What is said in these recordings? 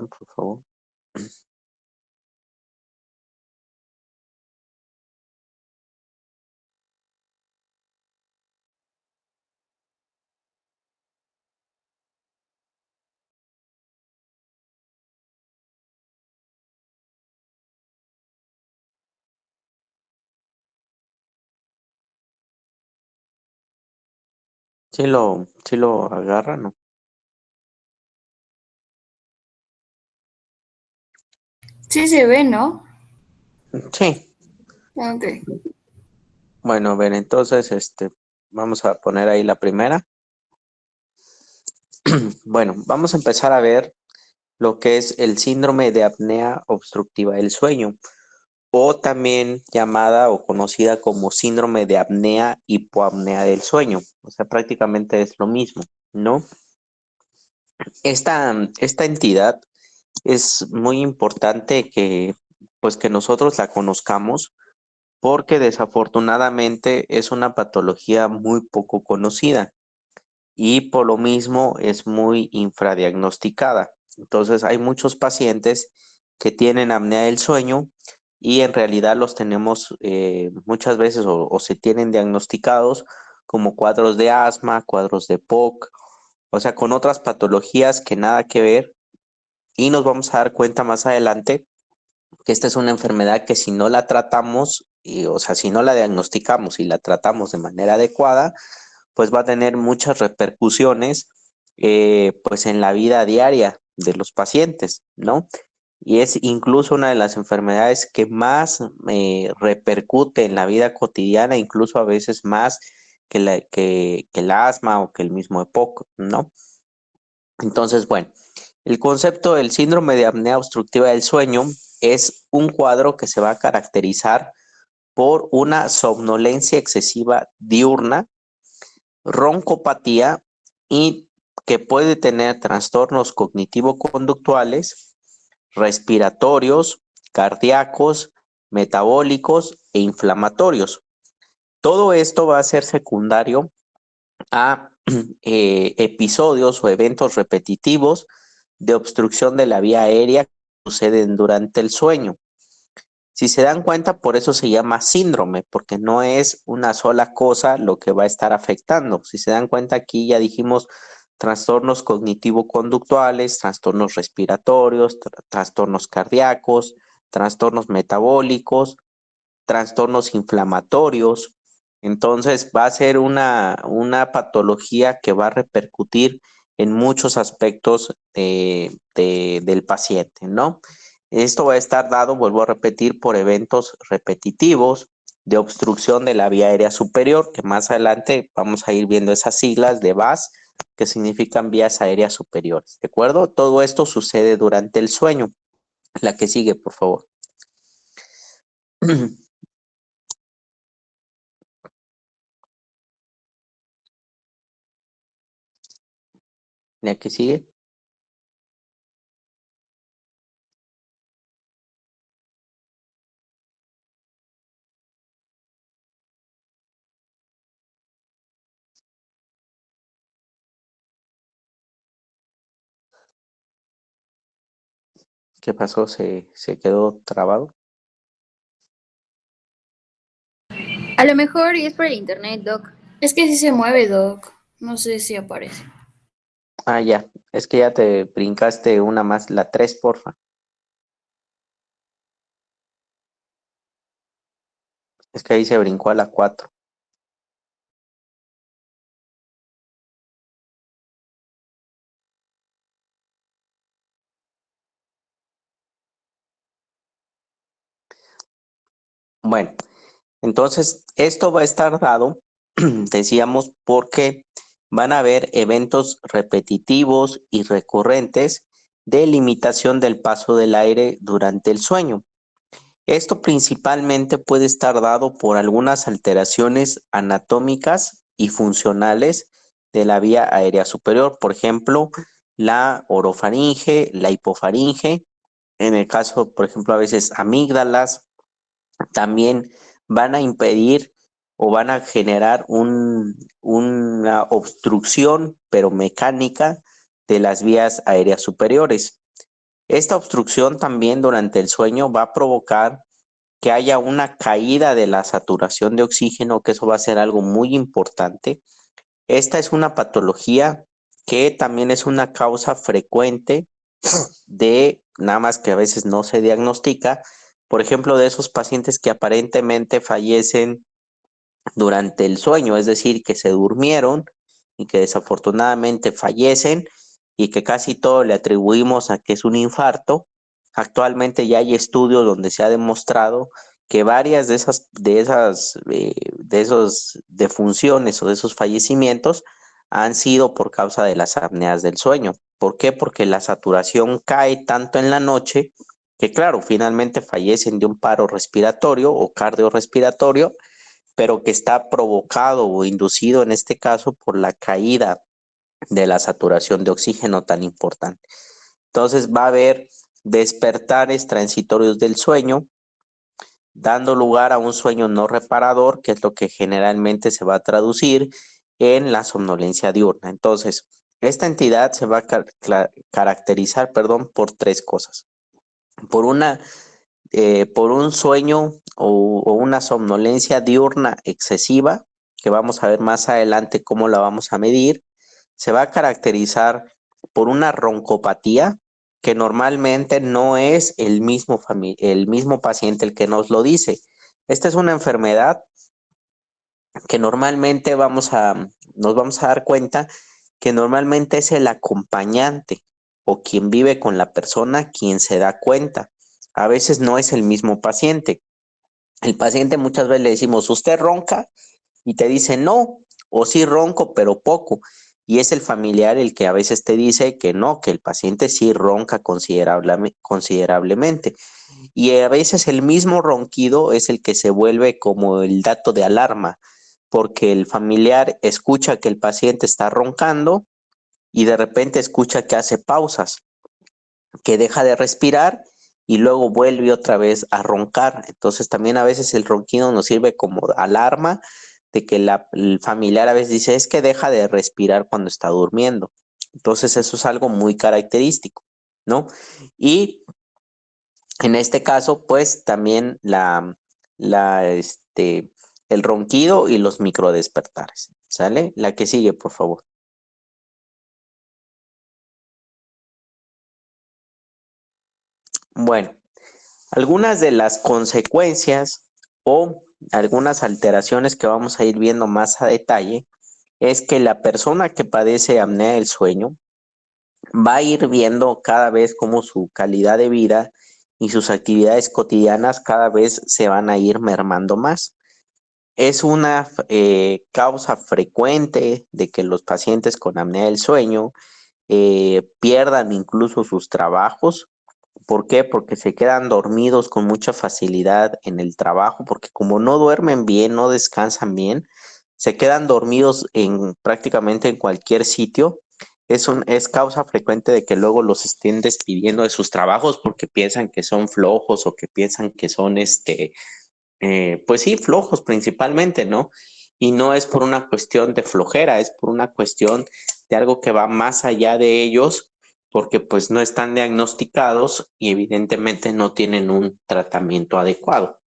por favor. Sí lo agarra, ¿no? Sí se ve, ¿no? Sí. Ok. Bueno, a ver, entonces, vamos a poner ahí la primera. Bueno, vamos a empezar a ver lo que es el síndrome de apnea obstructiva del sueño, o también llamada o conocida como síndrome de apnea hipoapnea del sueño. O sea, prácticamente es lo mismo, ¿no? Esta entidad es muy importante que nosotros la conozcamos porque desafortunadamente es una patología muy poco conocida y por lo mismo es muy infradiagnosticada. Entonces hay muchos pacientes que tienen apnea del sueño y en realidad los tenemos muchas veces o se tienen diagnosticados como cuadros de asma, cuadros de POC, o sea, con otras patologías que nada que ver, y nos vamos a dar cuenta más adelante que esta es una enfermedad que si no la tratamos, o sea, si no la diagnosticamos y la tratamos de manera adecuada, pues va a tener muchas repercusiones pues en la vida diaria de los pacientes, ¿no? Y es incluso una de las enfermedades que más repercute en la vida cotidiana, incluso a veces más que el asma o que el mismo EPOC, ¿no? Entonces, bueno, el concepto del síndrome de apnea obstructiva del sueño es un cuadro que se va a caracterizar por una somnolencia excesiva diurna, roncopatía y que puede tener trastornos cognitivo-conductuales, respiratorios, cardíacos, metabólicos e inflamatorios. Todo esto va a ser secundario a episodios o eventos repetitivos de obstrucción de la vía aérea que suceden durante el sueño. Si se dan cuenta, por eso se llama síndrome, porque no es una sola cosa lo que va a estar afectando. Si se dan cuenta, aquí ya dijimos trastornos cognitivo-conductuales, trastornos respiratorios, trastornos cardíacos, trastornos metabólicos, trastornos inflamatorios. Entonces va a ser una patología que va a repercutir en muchos aspectos del paciente, ¿no? Esto va a estar dado, vuelvo a repetir, por eventos repetitivos de obstrucción de la vía aérea superior, que más adelante vamos a ir viendo esas siglas de VAS, que significan vías aéreas superiores, ¿de acuerdo? Todo esto sucede durante el sueño. La que sigue, por favor. La que sigue. ¿Qué pasó? ¿Se quedó trabado? A lo mejor y es por el internet, Doc. Es que sí se mueve, Doc. No sé si aparece. Ah, ya. Es que ya te brincaste una más, la 3, porfa. Es que ahí se brincó a la 4. Bueno, entonces esto va a estar dado, decíamos, porque van a haber eventos repetitivos y recurrentes de limitación del paso del aire durante el sueño. Esto principalmente puede estar dado por algunas alteraciones anatómicas y funcionales de la vía aérea superior, por ejemplo, la orofaringe, la hipofaringe, en el caso, por ejemplo, a veces amígdalas, también van a impedir o van a generar una obstrucción, pero mecánica, de las vías aéreas superiores. Esta obstrucción también durante el sueño va a provocar que haya una caída de la saturación de oxígeno, que eso va a ser algo muy importante. Esta es una patología que también es una causa frecuente de, nada más que a veces no se diagnostica, por ejemplo, de esos pacientes que aparentemente fallecen durante el sueño, es decir, que se durmieron y que desafortunadamente fallecen y que casi todo le atribuimos a que es un infarto. Actualmente ya hay estudios donde se ha demostrado que varias de esos defunciones o de esos fallecimientos han sido por causa de las apneas del sueño. ¿Por qué? Porque la saturación cae tanto en la noche que, claro, finalmente fallecen de un paro respiratorio o cardiorrespiratorio, pero que está provocado o inducido en este caso por la caída de la saturación de oxígeno tan importante. Entonces va a haber despertares transitorios del sueño, dando lugar a un sueño no reparador, que es lo que generalmente se va a traducir en la somnolencia diurna. Entonces, esta entidad se va a caracterizar, por tres cosas. Por un sueño o una somnolencia diurna excesiva, que vamos a ver más adelante cómo la vamos a medir. Se va a caracterizar por una roncopatía, que normalmente no es el mismo paciente el que nos lo dice. Esta es una enfermedad que normalmente nos vamos a dar cuenta que normalmente es el acompañante o quien vive con la persona quien se da cuenta. A veces no es el mismo paciente. El paciente muchas veces le decimos, ¿usted ronca? Y te dice no, o sí ronco, pero poco. Y es el familiar el que a veces te dice que no, que el paciente sí ronca considerablemente. Y a veces el mismo ronquido es el que se vuelve como el dato de alarma, porque el familiar escucha que el paciente está roncando y de repente escucha que hace pausas, que deja de respirar y luego vuelve otra vez a roncar. Entonces también a veces el ronquido nos sirve como alarma de que el familiar a veces dice es que deja de respirar cuando está durmiendo. Entonces eso es algo muy característico, ¿no? Y en este caso, pues también el ronquido y los microdespertares, ¿sale? La que sigue, por favor. Bueno, algunas de las consecuencias o algunas alteraciones que vamos a ir viendo más a detalle es que la persona que padece apnea del sueño va a ir viendo cada vez cómo su calidad de vida y sus actividades cotidianas cada vez se van a ir mermando más. Es una causa frecuente de que los pacientes con apnea del sueño pierdan incluso sus trabajos. ¿Por qué? Porque se quedan dormidos con mucha facilidad en el trabajo, porque como no duermen bien, no descansan bien, se quedan dormidos prácticamente en cualquier sitio. Es causa frecuente de que luego los estén despidiendo de sus trabajos porque piensan que son flojos o que piensan que son pues sí, flojos principalmente, ¿no? Y no es por una cuestión de flojera, es por una cuestión de algo que va más allá de ellos, porque pues no están diagnosticados y evidentemente no tienen un tratamiento adecuado.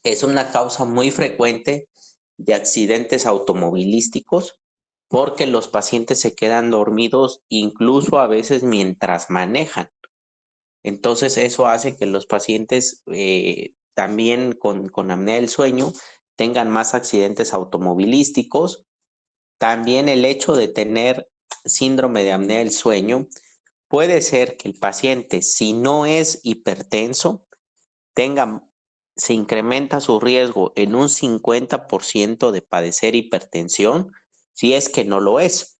Es una causa muy frecuente de accidentes automovilísticos porque los pacientes se quedan dormidos incluso a veces mientras manejan. Entonces eso hace que los pacientes también con apnea del sueño tengan más accidentes automovilísticos. También el hecho de tener síndrome de apnea del sueño puede ser que el paciente, si no es hipertenso, se incrementa su riesgo en un 50% de padecer hipertensión, si es que no lo es.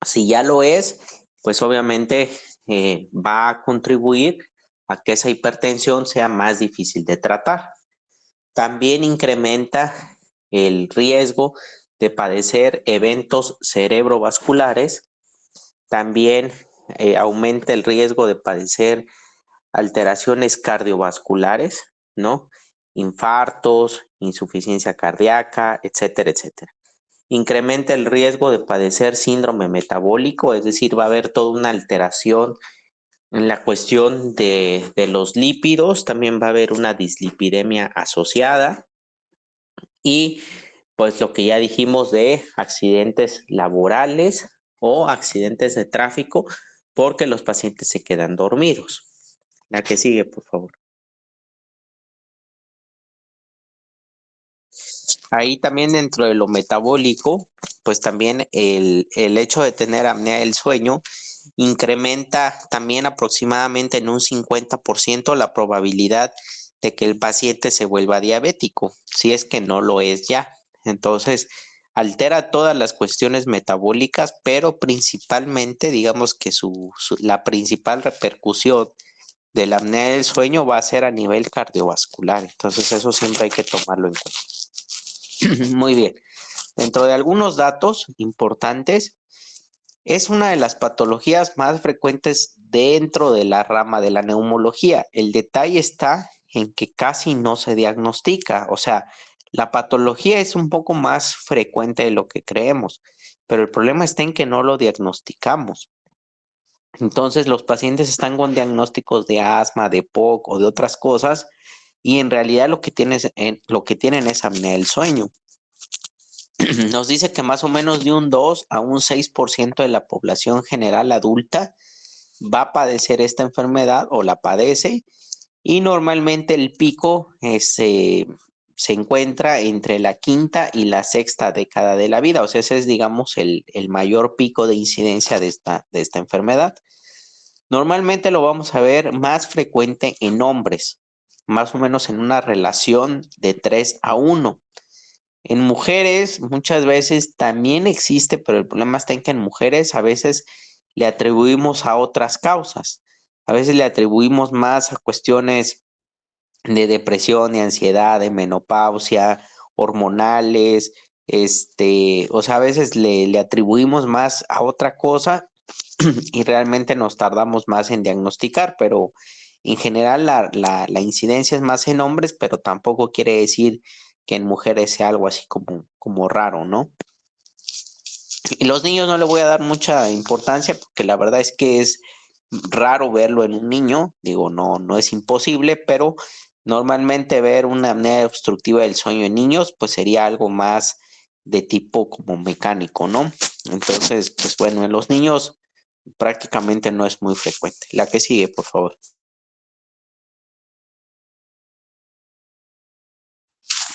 Si ya lo es, pues obviamente va a contribuir a que esa hipertensión sea más difícil de tratar. También incrementa el riesgo de padecer eventos cerebrovasculares. También aumenta el riesgo de padecer alteraciones cardiovasculares, ¿no? Infartos, insuficiencia cardíaca, etcétera, etcétera. Incrementa el riesgo de padecer síndrome metabólico, es decir, va a haber toda una alteración En la cuestión de los lípidos, también va a haber una dislipidemia asociada y pues lo que ya dijimos de accidentes laborales o accidentes de tráfico porque los pacientes se quedan dormidos. La que sigue, por favor. Ahí también dentro de lo metabólico, pues también el hecho de tener apnea del sueño incrementa también aproximadamente en un 50% la probabilidad de que el paciente se vuelva diabético, si es que no lo es ya. Entonces, altera todas las cuestiones metabólicas, pero principalmente, digamos que la principal repercusión de la apnea del sueño va a ser a nivel cardiovascular. Entonces, eso siempre hay que tomarlo en cuenta. Muy bien. Dentro de algunos datos importantes, es una de las patologías más frecuentes dentro de la rama de la neumología. El detalle está en que casi no se diagnostica, o sea, la patología es un poco más frecuente de lo que creemos, pero el problema está en que no lo diagnosticamos. Entonces, los pacientes están con diagnósticos de asma, de POC o de otras cosas, y en realidad lo que tienen es apnea del sueño. Nos dice que más o menos de un 2 a un 6% de la población general adulta va a padecer esta enfermedad o la padece, y normalmente el pico se encuentra entre la quinta y la sexta década de la vida, o sea, ese es, digamos, el mayor pico de incidencia de esta enfermedad. Normalmente lo vamos a ver más frecuente en hombres, más o menos en una relación de 3 a 1. En mujeres muchas veces también existe, pero el problema está en que en mujeres a veces le atribuimos a otras causas. A veces le atribuimos más a cuestiones de depresión, de ansiedad, de menopausia, hormonales, o sea, a veces le atribuimos más a otra cosa y realmente nos tardamos más en diagnosticar, pero en general la incidencia es más en hombres, pero tampoco quiere decir que en mujeres sea algo así como raro, ¿no? Y los niños no le voy a dar mucha importancia porque la verdad es que es raro verlo en un niño, digo, no es imposible, pero normalmente ver una apnea obstructiva del sueño en niños, pues sería algo más de tipo como mecánico, ¿no? Entonces, pues bueno, en los niños prácticamente no es muy frecuente. La que sigue, por favor.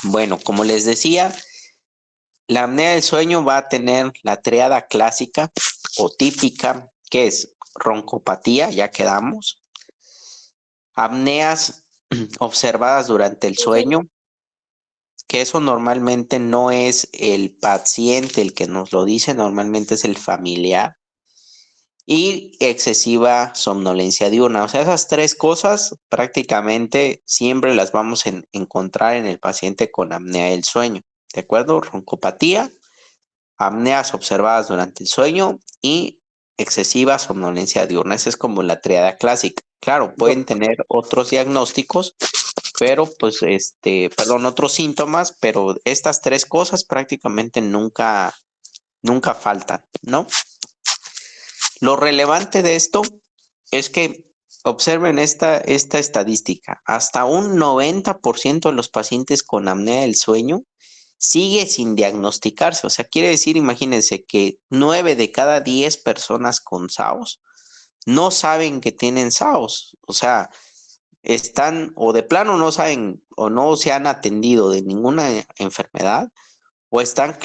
Bueno, como les decía, la apnea del sueño va a tener la triada clásica o típica, que es roncopatía, ya quedamos, apneas observadas durante el sueño, que eso normalmente no es el paciente el que nos lo dice, normalmente es el familiar, y excesiva somnolencia diurna. O sea, esas tres cosas prácticamente siempre las vamos a encontrar en el paciente con apnea del sueño, ¿de acuerdo? Roncopatía, apneas observadas durante el sueño y excesiva somnolencia diurna. Esa es como la triada clásica. Claro, pueden tener otros diagnósticos, pero pues otros síntomas, pero estas tres cosas prácticamente nunca faltan, ¿no? Lo relevante de esto es que observen esta estadística. Hasta un 90% de los pacientes con apnea del sueño sigue sin diagnosticarse. O sea, quiere decir, imagínense que 9 de cada 10 personas con SAOS no saben que tienen SAOS. O sea, están o de plano no saben o no se han atendido de ninguna enfermedad o están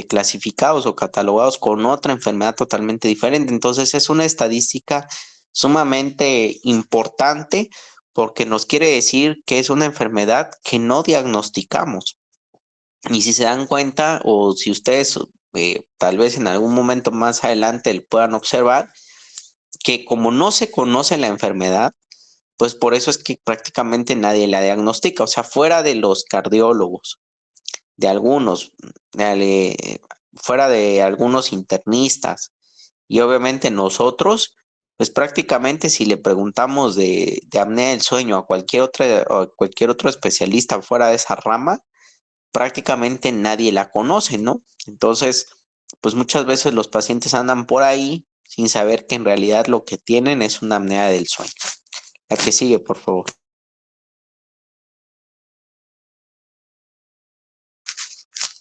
clasificados o catalogados con otra enfermedad totalmente diferente. Entonces es una estadística sumamente importante porque nos quiere decir que es una enfermedad que no diagnosticamos. Y si se dan cuenta o si ustedes tal vez en algún momento más adelante puedan observar que como no se conoce la enfermedad, pues por eso es que prácticamente nadie la diagnostica. O sea, fuera de los cardiólogos, de algunos, fuera de algunos internistas y obviamente nosotros, pues prácticamente si le preguntamos de apnea del sueño a cualquier otro especialista fuera de esa rama, prácticamente nadie la conoce, ¿no? Entonces, pues muchas veces los pacientes andan por ahí sin saber que en realidad lo que tienen es una apnea del sueño. La que sigue, por favor.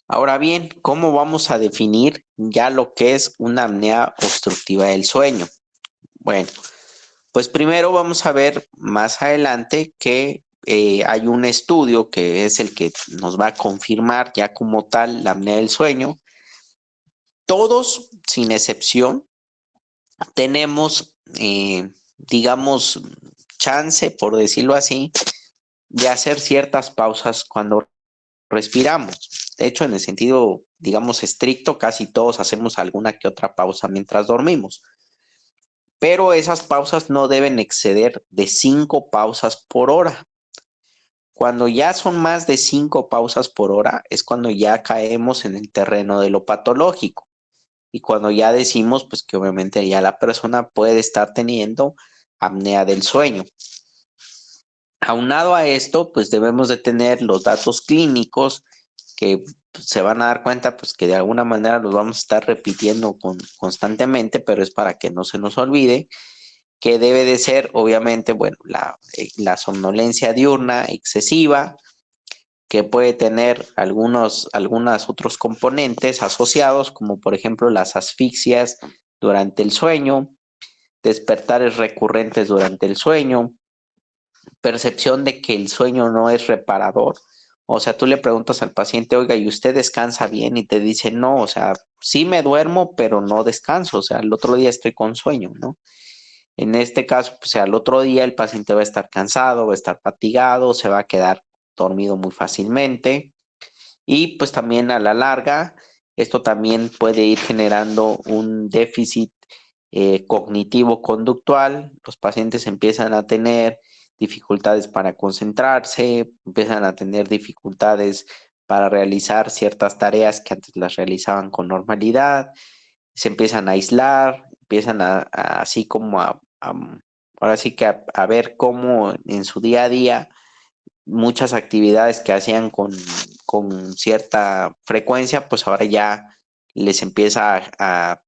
Ahora bien, ¿cómo vamos a definir ya lo que es una apnea obstructiva del sueño? Bueno, pues primero vamos a ver más adelante que hay un estudio que es el que nos va a confirmar ya como tal la apnea del sueño. Todos, sin excepción, tenemos, digamos, chance, por decirlo así, de hacer ciertas pausas cuando respiramos. De hecho, en el sentido, digamos, estricto, casi todos hacemos alguna que otra pausa mientras dormimos. Pero esas pausas no deben exceder de 5 pausas por hora. Cuando ya son más de 5 pausas por hora, es cuando ya caemos en el terreno de lo patológico. Y cuando ya decimos, pues que obviamente ya la persona puede estar teniendo apnea del sueño. Aunado a esto, pues debemos de tener los datos clínicos que se van a dar cuenta, pues que de alguna manera los vamos a estar repitiendo constantemente, pero es para que no se nos olvide, que debe de ser, obviamente, bueno, la somnolencia diurna excesiva, que puede tener algunos otros componentes asociados, como por ejemplo las asfixias durante el sueño, despertares recurrentes durante el sueño, percepción de que el sueño no es reparador. O sea, tú le preguntas al paciente, oiga, ¿y usted descansa bien? Y te dice, no, o sea, sí me duermo, pero no descanso. O sea, el otro día estoy con sueño, ¿no? En este caso, pues al otro día el paciente va a estar cansado, va a estar fatigado, se va a quedar dormido muy fácilmente. Y pues también a la larga, esto también puede ir generando un déficit cognitivo-conductual. Los pacientes empiezan a tener dificultades para concentrarse, empiezan a tener dificultades para realizar ciertas tareas que antes las realizaban con normalidad, se empiezan a aislar, empiezan así como ahora sí que a ver cómo en su día a día muchas actividades que hacían con cierta frecuencia, pues ahora ya les empieza a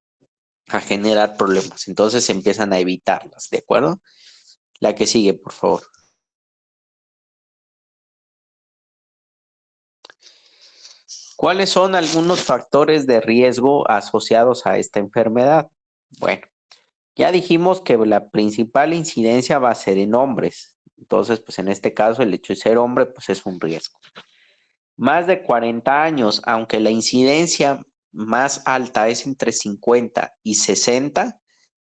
generar problemas. Entonces empiezan a evitarlas, ¿de acuerdo? La que sigue, por favor. ¿Cuáles son algunos factores de riesgo asociados a esta enfermedad? Bueno, ya dijimos que la principal incidencia va a ser en hombres. Entonces, pues en este caso, el hecho de ser hombre, pues es un riesgo. Más de 40 años, aunque la incidencia más alta es entre 50 y 60,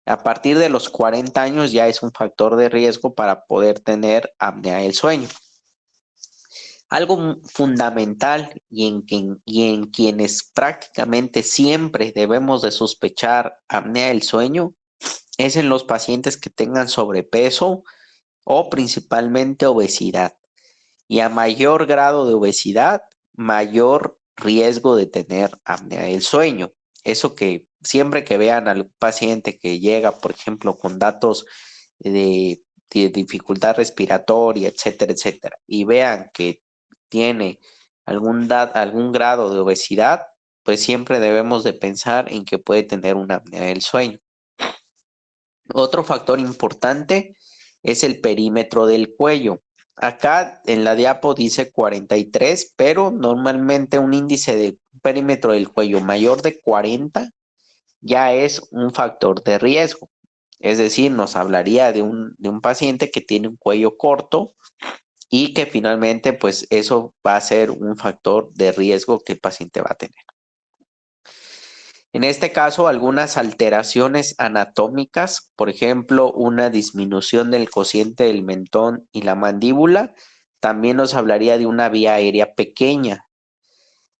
a partir de los 40 años ya es un factor de riesgo para poder tener apnea del sueño. Algo fundamental y en quienes prácticamente siempre debemos de sospechar apnea del sueño es en los pacientes que tengan sobrepeso o principalmente obesidad. Y a mayor grado de obesidad, mayor riesgo de tener apnea del sueño. Eso que siempre que vean al paciente que llega, por ejemplo, con datos de dificultad respiratoria, etcétera, etcétera, y vean que tiene algún grado de obesidad, pues siempre debemos de pensar en que puede tener una apnea del sueño. Otro factor importante es el perímetro del cuello. Acá en la diapo dice 43, pero normalmente un índice de perímetro del cuello mayor de 40 ya es un factor de riesgo. Es decir, nos hablaría de un paciente que tiene un cuello corto y que finalmente pues eso va a ser un factor de riesgo que el paciente va a tener. En este caso, algunas alteraciones anatómicas, por ejemplo, una disminución del cociente del mentón y la mandíbula, también nos hablaría de una vía aérea pequeña.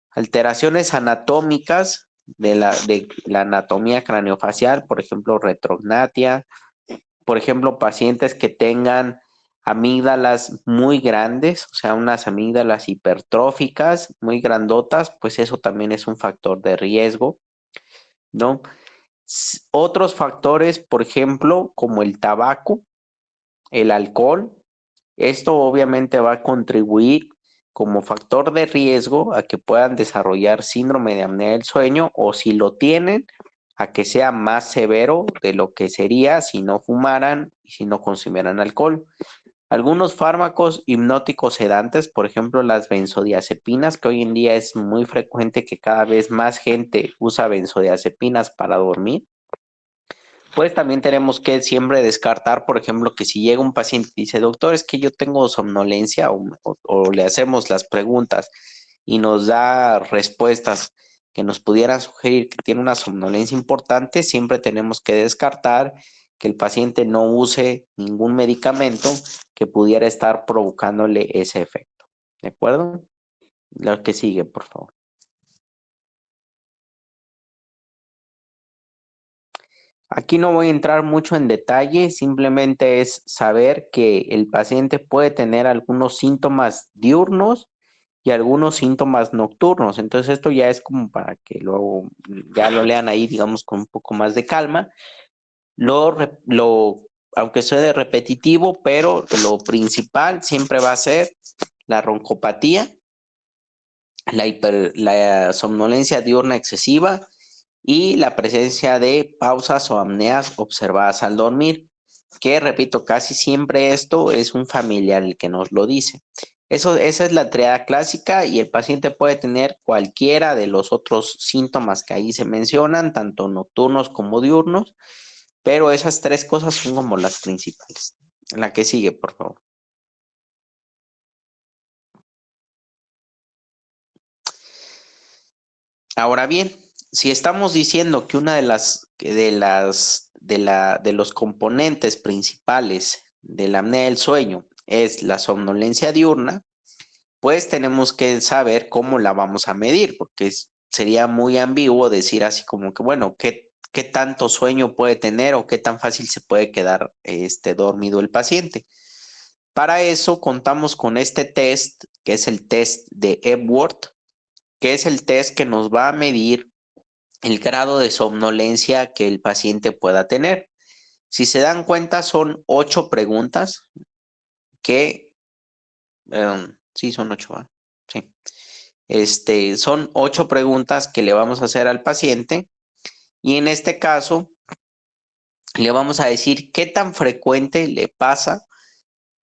Alteraciones anatómicas de la anatomía craneofacial, por ejemplo, retrognatia, por ejemplo, pacientes que tengan amígdalas muy grandes, o sea, unas amígdalas hipertróficas muy grandotas, pues eso también es un factor de riesgo, ¿no? Otros factores, por ejemplo, como el tabaco, el alcohol, esto obviamente va a contribuir como factor de riesgo a que puedan desarrollar síndrome de apnea del sueño o si lo tienen, a que sea más severo de lo que sería si no fumaran y si no consumieran alcohol. Algunos fármacos hipnóticos sedantes, por ejemplo las benzodiazepinas, que hoy en día es muy frecuente que cada vez más gente usa benzodiazepinas para dormir, pues también tenemos que siempre descartar, por ejemplo, que si llega un paciente y dice, doctor, es que yo tengo somnolencia o le hacemos las preguntas y nos da respuestas que nos pudieran sugerir que tiene una somnolencia importante, siempre tenemos que descartar que el paciente no use ningún medicamento que pudiera estar provocándole ese efecto. ¿De acuerdo? Lo que sigue, por favor. Aquí no voy a entrar mucho en detalle, simplemente es saber que el paciente puede tener algunos síntomas diurnos y algunos síntomas nocturnos. Entonces esto ya es como para que luego ya lo lean ahí, digamos, con un poco más de calma. Aunque suene repetitivo, pero lo principal siempre va a ser la roncopatía, la somnolencia diurna excesiva y la presencia de pausas o apneas observadas al dormir, que repito, casi siempre esto es un familiar el que nos lo dice. Esa es la triada clásica y el paciente puede tener cualquiera de los otros síntomas que ahí se mencionan, tanto nocturnos como diurnos, pero esas tres cosas son como las principales. La que sigue, por favor. Ahora bien, si estamos diciendo que una de los componentes principales de la apnea del sueño es la somnolencia diurna, pues tenemos que saber cómo la vamos a medir, porque sería muy ambiguo decir así como que, bueno, ¿qué tanto sueño puede tener o qué tan fácil se puede quedar dormido el paciente? Para eso contamos con este test, que es el test de Epworth, que es el test que nos va a medir el grado de somnolencia que el paciente pueda tener. Si se dan cuenta, son 8 preguntas que, sí, son 8, ¿eh? Sí. Son 8 preguntas que le vamos a hacer al paciente y en este caso le vamos a decir qué tan frecuente le pasa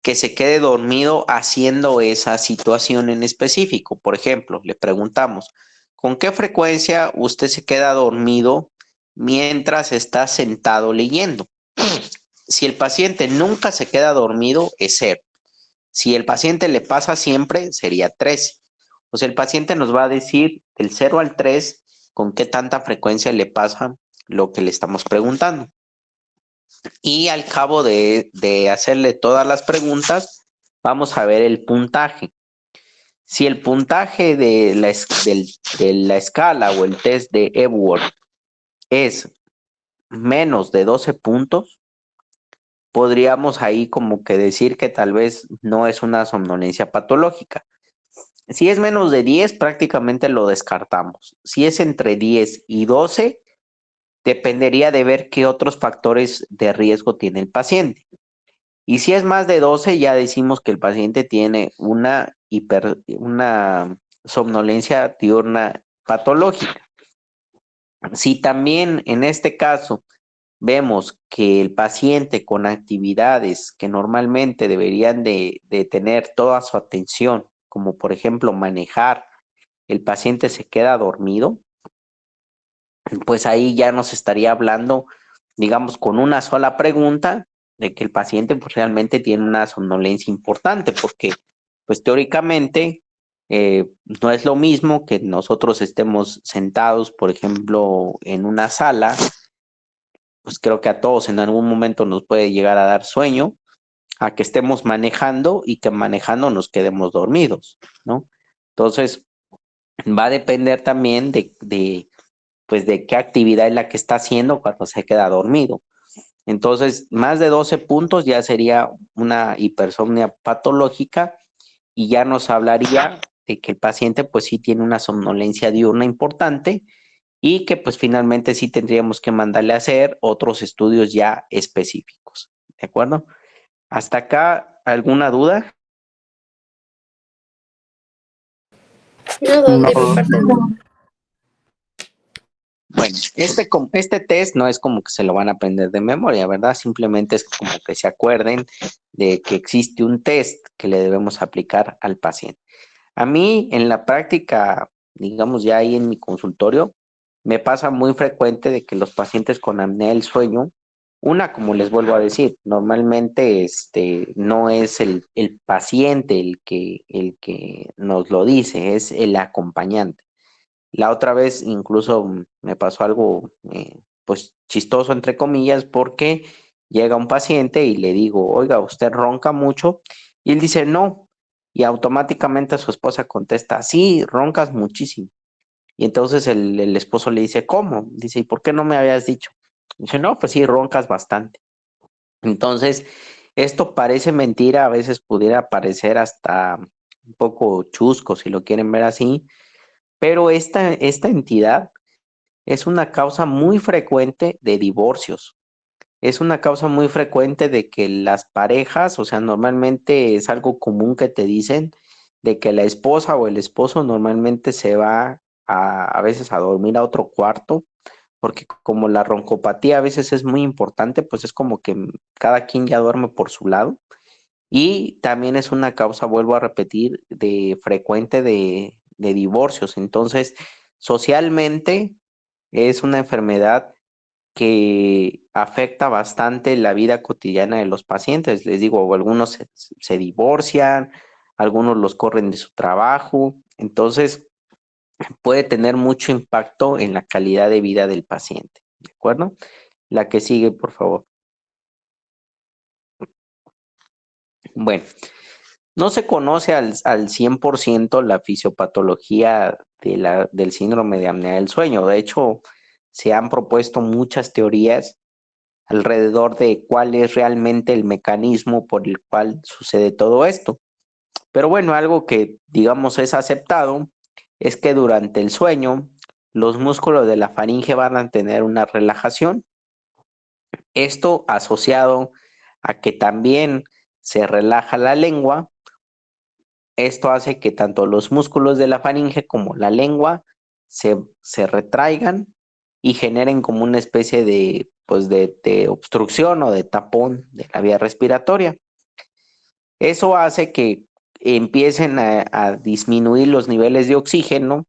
que se quede dormido haciendo esa situación en específico. Por ejemplo, le preguntamos, ¿con qué frecuencia usted se queda dormido mientras está sentado leyendo? Si el paciente nunca se queda dormido, es 0. Si el paciente le pasa siempre, sería 13. O sea, el paciente nos va a decir del 0 al 3 con qué tanta frecuencia le pasa lo que le estamos preguntando. Y al cabo de hacerle todas las preguntas, vamos a ver el puntaje. Si el puntaje de la escala o el test de Epworth es menos de 12 puntos, podríamos ahí como que decir que tal vez no es una somnolencia patológica. Si es menos de 10, prácticamente lo descartamos. Si es entre 10 y 12, dependería de ver qué otros factores de riesgo tiene el paciente. Y si es más de 12, ya decimos que el paciente tiene una somnolencia diurna patológica. Si también en este caso vemos que el paciente con actividades que normalmente deberían de tener toda su atención, como por ejemplo manejar, el paciente se queda dormido, pues ahí ya nos estaría hablando, digamos, con una sola pregunta de que el paciente pues realmente tiene una somnolencia importante, porque pues teóricamente no es lo mismo que nosotros estemos sentados, por ejemplo, en una sala, pues creo que a todos en algún momento nos puede llegar a dar sueño, a que estemos manejando y que manejando nos quedemos dormidos, ¿no? Entonces, va a depender también pues de qué actividad es la que está haciendo cuando se queda dormido. Entonces, más de 12 puntos ya sería una hipersomnia patológica y ya nos hablaría de que el paciente pues sí tiene una somnolencia diurna importante y que pues finalmente sí tendríamos que mandarle a hacer otros estudios ya específicos. ¿De acuerdo? ¿Hasta acá alguna duda? No, Doc, de mi parte no. Bueno, este test no es como que se lo van a aprender de memoria, ¿verdad? Simplemente es como que se acuerden de que existe un test que le debemos aplicar al paciente. A mí, en la práctica, digamos ya ahí en mi consultorio, me pasa muy frecuente de que los pacientes con apnea del sueño, como les vuelvo a decir, normalmente no es el paciente el que nos lo dice, es el acompañante. La otra vez incluso me pasó algo pues chistoso entre comillas porque llega un paciente y le digo, oiga, usted ronca mucho y él dice no y automáticamente su esposa contesta, sí, roncas muchísimo. Y entonces el esposo le dice, ¿cómo? Dice, ¿y por qué no me habías dicho? Dice, no, pues sí, roncas bastante. Entonces, esto parece mentira, a veces pudiera parecer hasta un poco chusco si lo quieren ver así, pero esta entidad es una causa muy frecuente de divorcios. Es una causa muy frecuente de que las parejas, o sea, normalmente es algo común que te dicen de que la esposa o el esposo normalmente se va a veces a dormir a otro cuarto, porque como la roncopatía a veces es muy importante, pues es como que cada quien ya duerme por su lado. Y también es una causa, vuelvo a repetir, de frecuente de divorcios. Entonces, socialmente es una enfermedad que afecta bastante la vida cotidiana de los pacientes. Les digo, algunos se divorcian, algunos los corren de su trabajo, entonces puede tener mucho impacto en la calidad de vida del paciente, ¿de acuerdo? La que sigue, por favor. Bueno, no se conoce al 100% la fisiopatología del síndrome de apnea del sueño. De hecho, se han propuesto muchas teorías alrededor de cuál es realmente el mecanismo por el cual sucede todo esto. Pero bueno, algo que digamos es aceptado es que durante el sueño los músculos de la faringe van a tener una relajación. Esto asociado a que también se relaja la lengua. Esto hace que tanto los músculos de la faringe como la lengua se retraigan y generen como una especie de, pues de obstrucción o de tapón de la vía respiratoria. Eso hace que empiecen a disminuir los niveles de oxígeno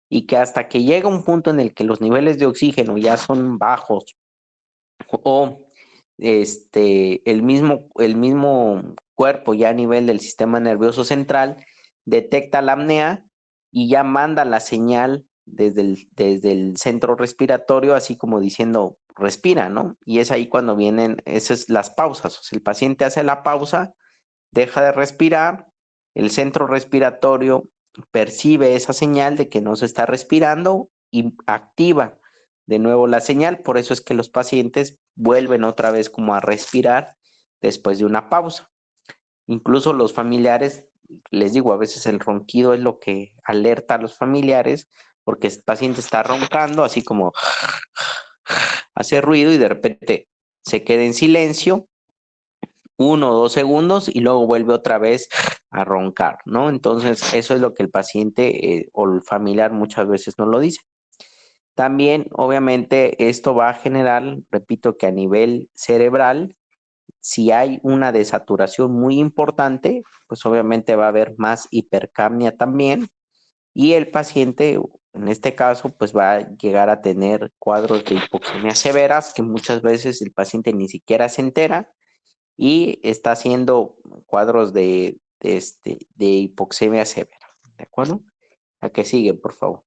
y que hasta que llega un punto en el que los niveles de oxígeno ya son bajos o el mismo cuerpo ya a nivel del sistema nervioso central detecta la apnea y ya manda la señal desde el centro respiratorio, así como diciendo, respira, ¿no? Y es ahí cuando vienen esas las pausas. O sea, el paciente hace la pausa, deja de respirar, el centro respiratorio percibe esa señal de que no se está respirando y activa de nuevo la señal. Por eso es que los pacientes vuelven otra vez como a respirar después de una pausa. Incluso los familiares, les digo, a veces el ronquido es lo que alerta a los familiares porque el paciente está roncando, así como hace ruido y de repente se queda en silencio 1 o 2 segundos y luego vuelve otra vez a roncar, ¿no? Entonces, eso es lo que el paciente o el familiar muchas veces no lo dice. También, obviamente, esto va a generar, repito, que a nivel cerebral, si hay una desaturación muy importante, pues obviamente va a haber más hipercapnia también y el paciente, en este caso, pues va a llegar a tener cuadros de hipoxemia severas que muchas veces el paciente ni siquiera se entera y está haciendo cuadros de hipoxemia severa, ¿de acuerdo? ¿A qué sigue, por favor?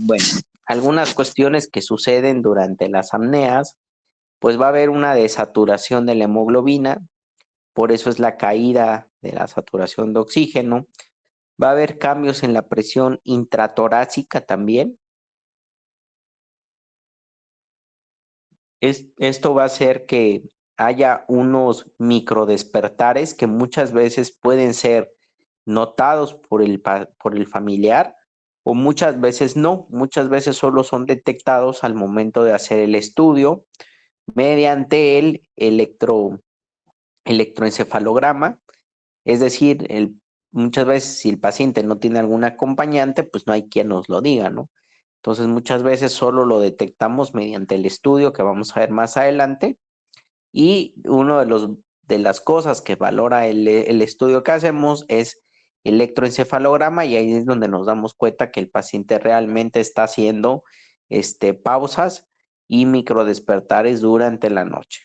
Bueno, algunas cuestiones que suceden durante las apneas, pues va a haber una desaturación de la hemoglobina, por eso es la caída de la saturación de oxígeno. Va a haber cambios en la presión intratorácica también. Esto va a hacer que haya unos microdespertares que muchas veces pueden ser notados por el familiar o muchas veces no, muchas veces solo son detectados al momento de hacer el estudio mediante el electroencefalograma, es decir, muchas veces si el paciente no tiene algún acompañante, pues no hay quien nos lo diga, ¿no? Entonces muchas veces solo lo detectamos mediante el estudio que vamos a ver más adelante y uno de las cosas que valora el estudio que hacemos es electroencefalograma y ahí es donde nos damos cuenta que el paciente realmente está haciendo pausas y microdespertares durante la noche.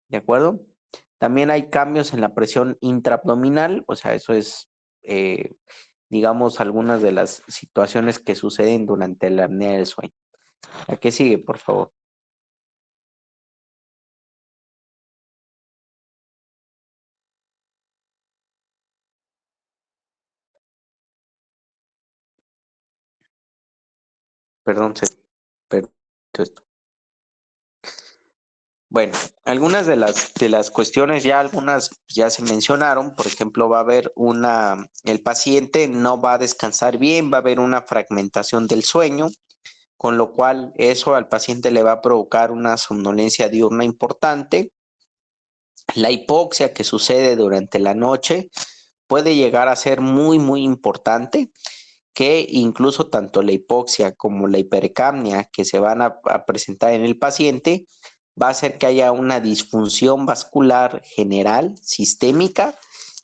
¿De acuerdo? También hay cambios en la presión intraabdominal, o sea, eso es, digamos, algunas de las situaciones que suceden durante la apnea del sueño. ¿A qué sigue, por favor? Perdón, se perdió esto. Bueno, algunas de las cuestiones ya algunas ya se mencionaron, por ejemplo, va a haber el paciente no va a descansar bien, va a haber una fragmentación del sueño, con lo cual eso al paciente le va a provocar una somnolencia diurna importante. La hipoxia que sucede durante la noche puede llegar a ser muy, muy importante, que incluso tanto la hipoxia como la hipercapnia que se van a presentar en el paciente va a hacer que haya una disfunción vascular general, sistémica,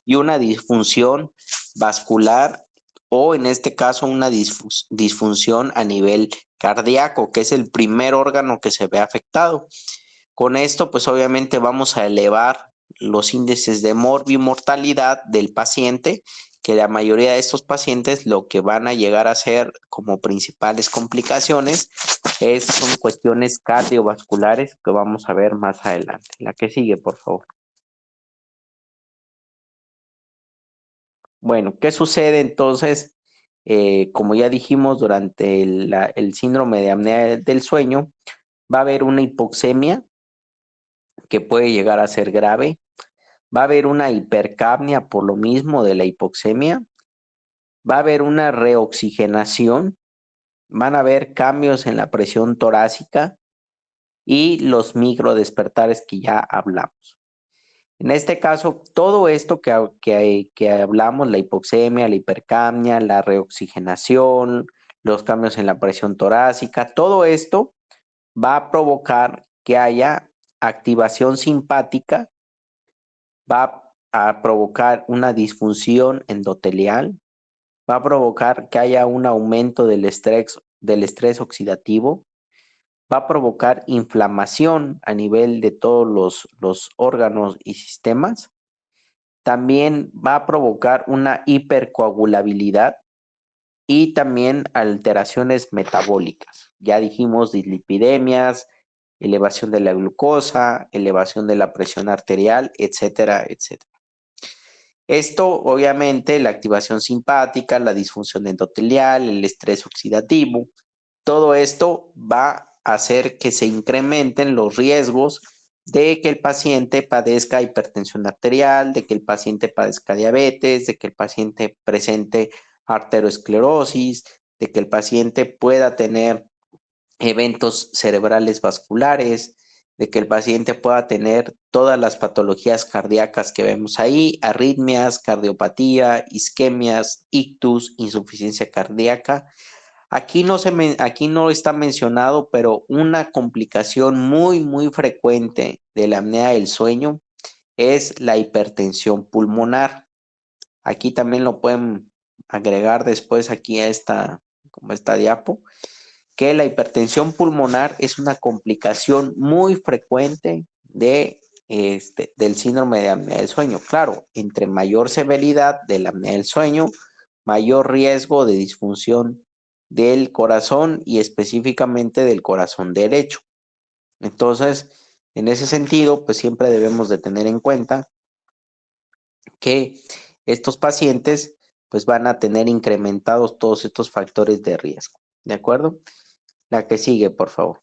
y una disfunción vascular o en este caso una disfunción a nivel cardíaco, que es el primer órgano que se ve afectado. Con esto, pues obviamente vamos a elevar los índices de morbimortalidad del paciente, que la mayoría de estos pacientes lo que van a llegar a ser como principales complicaciones son cuestiones cardiovasculares que vamos a ver más adelante. La que sigue, por favor. Bueno, ¿qué sucede entonces? Como ya dijimos, durante el síndrome de apnea del sueño, va a haber una hipoxemia que puede llegar a ser grave. Va a haber una hipercapnia por lo mismo de la hipoxemia. Va a haber una reoxigenación. Van a haber cambios en la presión torácica y los microdespertares que ya hablamos. En este caso, todo esto que hablamos, la hipoxemia, la hipercapnia, la reoxigenación, los cambios en la presión torácica, todo esto va a provocar que haya activación simpática, va a provocar una disfunción endotelial, va a provocar que haya un aumento del estrés oxidativo, va a provocar inflamación a nivel de todos los órganos y sistemas. También va a provocar una hipercoagulabilidad y también alteraciones metabólicas. Ya dijimos dislipidemias, elevación de la glucosa, elevación de la presión arterial, etcétera, etcétera. Esto, obviamente, la activación simpática, la disfunción endotelial, el estrés oxidativo, todo esto va a hacer que se incrementen los riesgos de que el paciente padezca hipertensión arterial, de que el paciente padezca diabetes, de que el paciente presente arteriosclerosis, de que el paciente pueda tener eventos cerebrales vasculares, de que el paciente pueda tener todas las patologías cardíacas que vemos ahí, arritmias, cardiopatía, isquemias, ictus, insuficiencia cardíaca. Aquí no está mencionado, pero una complicación muy, muy frecuente de la apnea del sueño es la hipertensión pulmonar. Aquí también lo pueden agregar después aquí a como esta diapo, que la hipertensión pulmonar es una complicación muy frecuente del síndrome de apnea del sueño. Claro, entre mayor severidad de la apnea del sueño, mayor riesgo de disfunción del corazón y específicamente del corazón derecho. Entonces, en ese sentido, pues siempre debemos de tener en cuenta que estos pacientes pues van a tener incrementados todos estos factores de riesgo. ¿De acuerdo? La que sigue, por favor.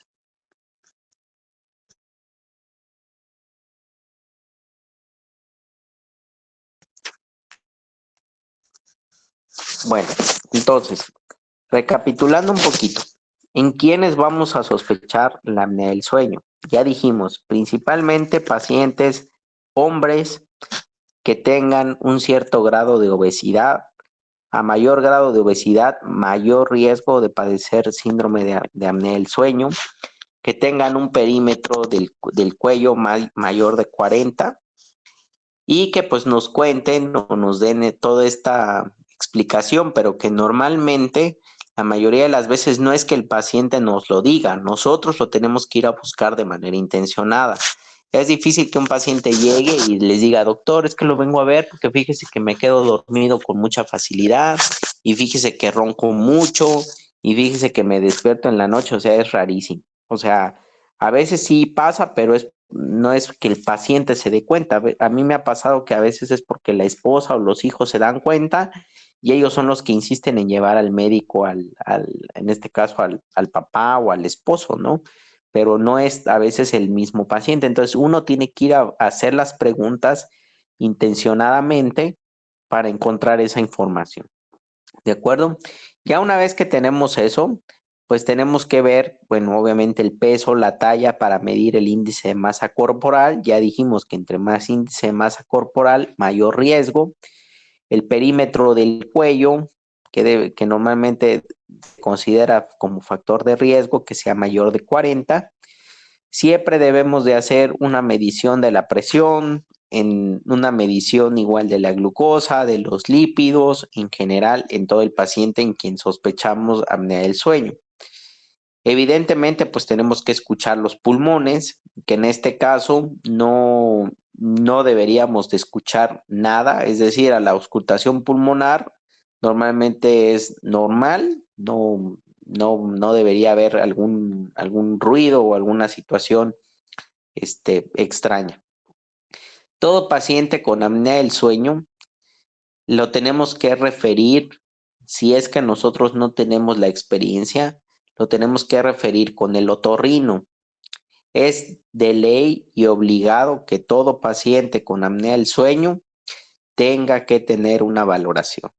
Bueno, entonces, recapitulando un poquito, ¿en quiénes vamos a sospechar la apnea del sueño? Ya dijimos, principalmente pacientes hombres que tengan un cierto grado de obesidad. A mayor grado de obesidad, mayor riesgo de padecer síndrome de apnea del sueño, que tengan un perímetro del cuello mayor de 40 y que pues nos cuenten o nos den toda esta explicación, pero que normalmente la mayoría de las veces no es que el paciente nos lo diga, nosotros lo tenemos que ir a buscar de manera intencionada. Es difícil que un paciente llegue y les diga, doctor, es que lo vengo a ver porque fíjese que me quedo dormido con mucha facilidad y fíjese que ronco mucho y fíjese que me despierto en la noche, o sea, es rarísimo. O sea, a veces sí pasa, pero no es que el paciente se dé cuenta. A mí me ha pasado que a veces es porque la esposa o los hijos se dan cuenta y ellos son los que insisten en llevar al médico, en este caso al papá o al esposo, ¿no? Pero no es a veces el mismo paciente. Entonces uno tiene que ir a hacer las preguntas intencionadamente para encontrar esa información. ¿De acuerdo? Ya una vez que tenemos eso, pues tenemos que ver, bueno, obviamente el peso, la talla para medir el índice de masa corporal. Ya dijimos que entre más índice de masa corporal, mayor riesgo. El perímetro del cuello, que normalmente se considera como factor de riesgo, que sea mayor de 40. Siempre debemos de hacer una medición de la presión, en una medición igual de la glucosa, de los lípidos, en general en todo el paciente en quien sospechamos apnea del sueño. Evidentemente, pues tenemos que escuchar los pulmones, que en este caso no deberíamos de escuchar nada, es decir, a la auscultación pulmonar normalmente es normal, no debería haber algún ruido o alguna situación extraña. Todo paciente con apnea del sueño lo tenemos que referir, si es que nosotros no tenemos la experiencia, lo tenemos que referir con el otorrino. Es de ley y obligado que todo paciente con apnea del sueño tenga que tener una valoración.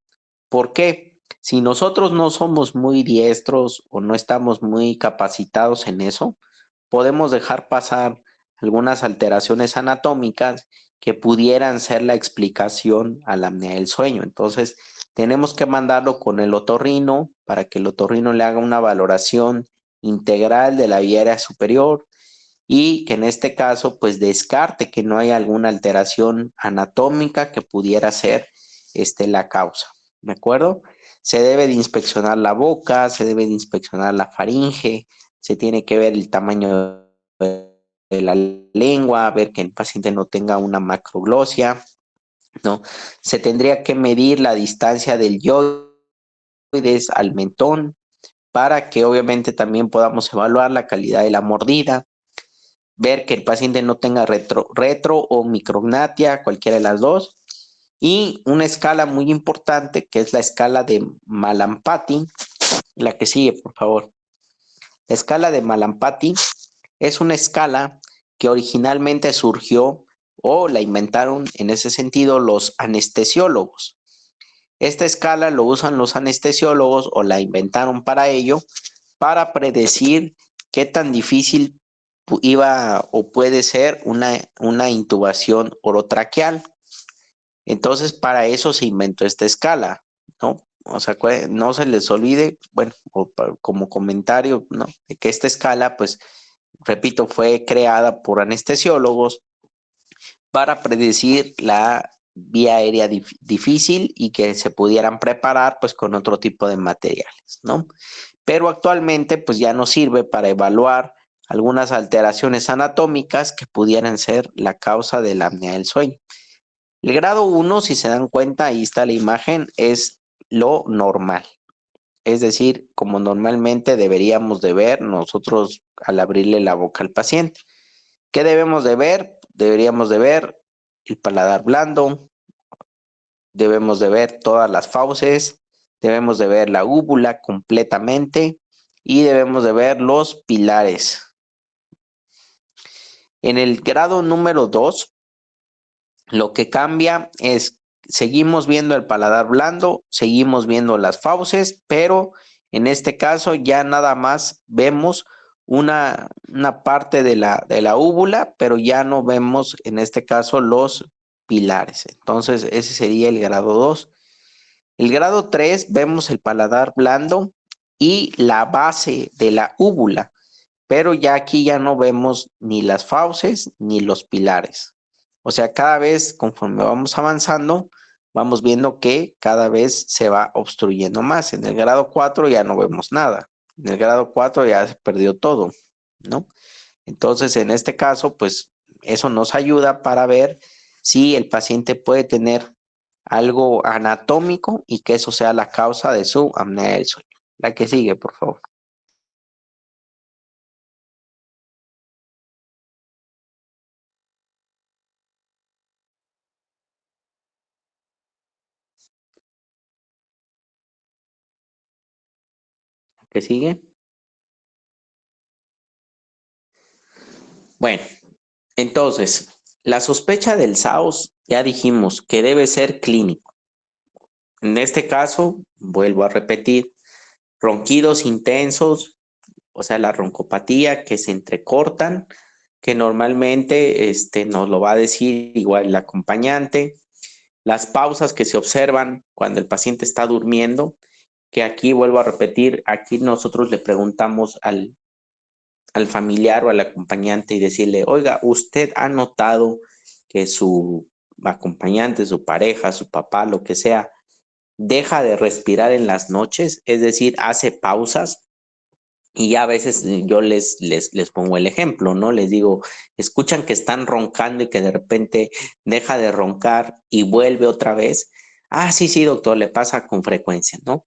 ¿Por qué? Si nosotros no somos muy diestros o no estamos muy capacitados en eso, podemos dejar pasar algunas alteraciones anatómicas que pudieran ser la explicación a la apnea del sueño. Entonces, tenemos que mandarlo con el otorrino para que el otorrino le haga una valoración integral de la vía aérea superior y que en este caso, pues descarte que no hay alguna alteración anatómica que pudiera ser la causa. ¿De acuerdo? Se debe de inspeccionar la boca, se debe de inspeccionar la faringe, se tiene que ver el tamaño de la lengua, ver que el paciente no tenga una macroglosia, ¿no? Se tendría que medir la distancia del yoides al mentón para que obviamente también podamos evaluar la calidad de la mordida, ver que el paciente no tenga retro o micrognatia, cualquiera de las dos, y una escala muy importante que es la escala de Malampati, la que sigue, por favor. La escala de Malampati es una escala que originalmente surgió o la inventaron en ese sentido los anestesiólogos. Esta escala lo usan los anestesiólogos o la inventaron para ello, para predecir qué tan difícil iba o puede ser una intubación orotraqueal. Entonces, para eso se inventó esta escala, ¿no? O sea, no se les olvide, bueno, como comentario, ¿no? De que esta escala, pues, repito, fue creada por anestesiólogos para predecir la vía aérea difícil y que se pudieran preparar, pues, con otro tipo de materiales, ¿no? Pero actualmente, pues, ya no sirve para evaluar algunas alteraciones anatómicas que pudieran ser la causa de la apnea del sueño. El grado 1, si se dan cuenta, ahí está la imagen, es lo normal. Es decir, como normalmente deberíamos de ver nosotros al abrirle la boca al paciente. ¿Qué debemos de ver? Deberíamos de ver el paladar blando, debemos de ver todas las fauces, debemos de ver la úvula completamente y debemos de ver los pilares. En el grado número 2, lo que cambia es, seguimos viendo el paladar blando, seguimos viendo las fauces, pero en este caso ya nada más vemos una parte de la úvula, pero ya no vemos en este caso los pilares. Entonces, ese sería el grado 2. El grado 3, vemos el paladar blando y la base de la úvula, pero ya aquí ya no vemos ni las fauces ni los pilares. O sea, cada vez conforme vamos avanzando, vamos viendo que cada vez se va obstruyendo más. En el grado 4 ya no vemos nada. En el grado 4 ya se perdió todo, ¿no? Entonces, en este caso, pues eso nos ayuda para ver si el paciente puede tener algo anatómico y que eso sea la causa de su apnea del sueño. La que sigue, por favor. La que sigue. Bueno, entonces, la sospecha del SAOS ya dijimos que debe ser clínico. En este caso, vuelvo a repetir, ronquidos intensos, o sea, la roncopatía que se entrecortan, que normalmente nos lo va a decir igual el acompañante, las pausas que se observan cuando el paciente está durmiendo, que aquí vuelvo a repetir, aquí nosotros le preguntamos al familiar o al acompañante y decirle, oiga, ¿usted ha notado que su acompañante, su pareja, su papá, lo que sea, deja de respirar en las noches? Es decir, hace pausas. Y ya a veces yo les pongo el ejemplo, ¿no? Les digo, escuchan que están roncando y que de repente deja de roncar y vuelve otra vez. Ah, sí, sí, doctor, le pasa con frecuencia, ¿no?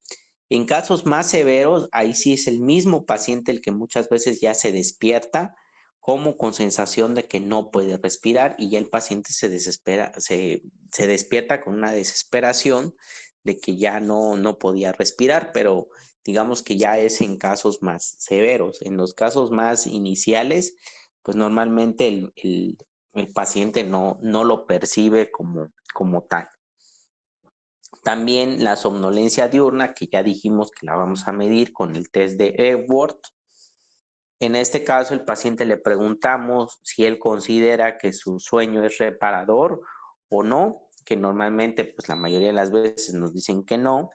En casos más severos, ahí sí es el mismo paciente el que muchas veces ya se despierta como con sensación de que no puede respirar y ya el paciente se desespera, se despierta con una desesperación de que ya no podía respirar, pero digamos que ya es en casos más severos. En los casos más iniciales, pues normalmente el paciente no lo percibe como tal. También la somnolencia diurna, que ya dijimos que la vamos a medir con el test de Epworth. En este caso, el paciente le preguntamos si él considera que su sueño es reparador o no, que normalmente, pues la mayoría de las veces nos dicen que no.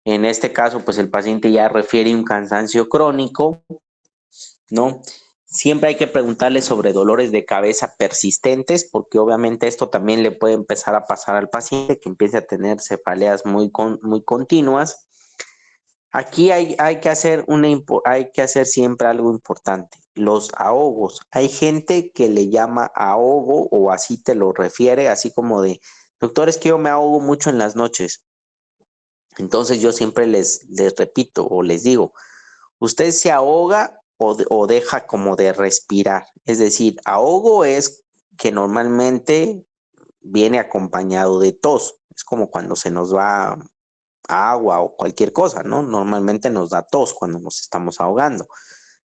En este caso, pues el paciente ya refiere un cansancio crónico, ¿no? Siempre hay que preguntarle sobre dolores de cabeza persistentes, porque obviamente esto también le puede empezar a pasar al paciente, que empiece a tener cefaleas muy continuas. Aquí hay que hacer siempre algo importante, los ahogos. Hay gente que le llama ahogo o así te lo refiere, así como de, doctor, es que yo me ahogo mucho en las noches. Entonces yo siempre les repito o les digo, usted se ahoga o deja como de respirar. Es decir, ahogo es que normalmente viene acompañado de tos. Es como cuando se nos va agua o cualquier cosa, ¿no? Normalmente nos da tos cuando nos estamos ahogando.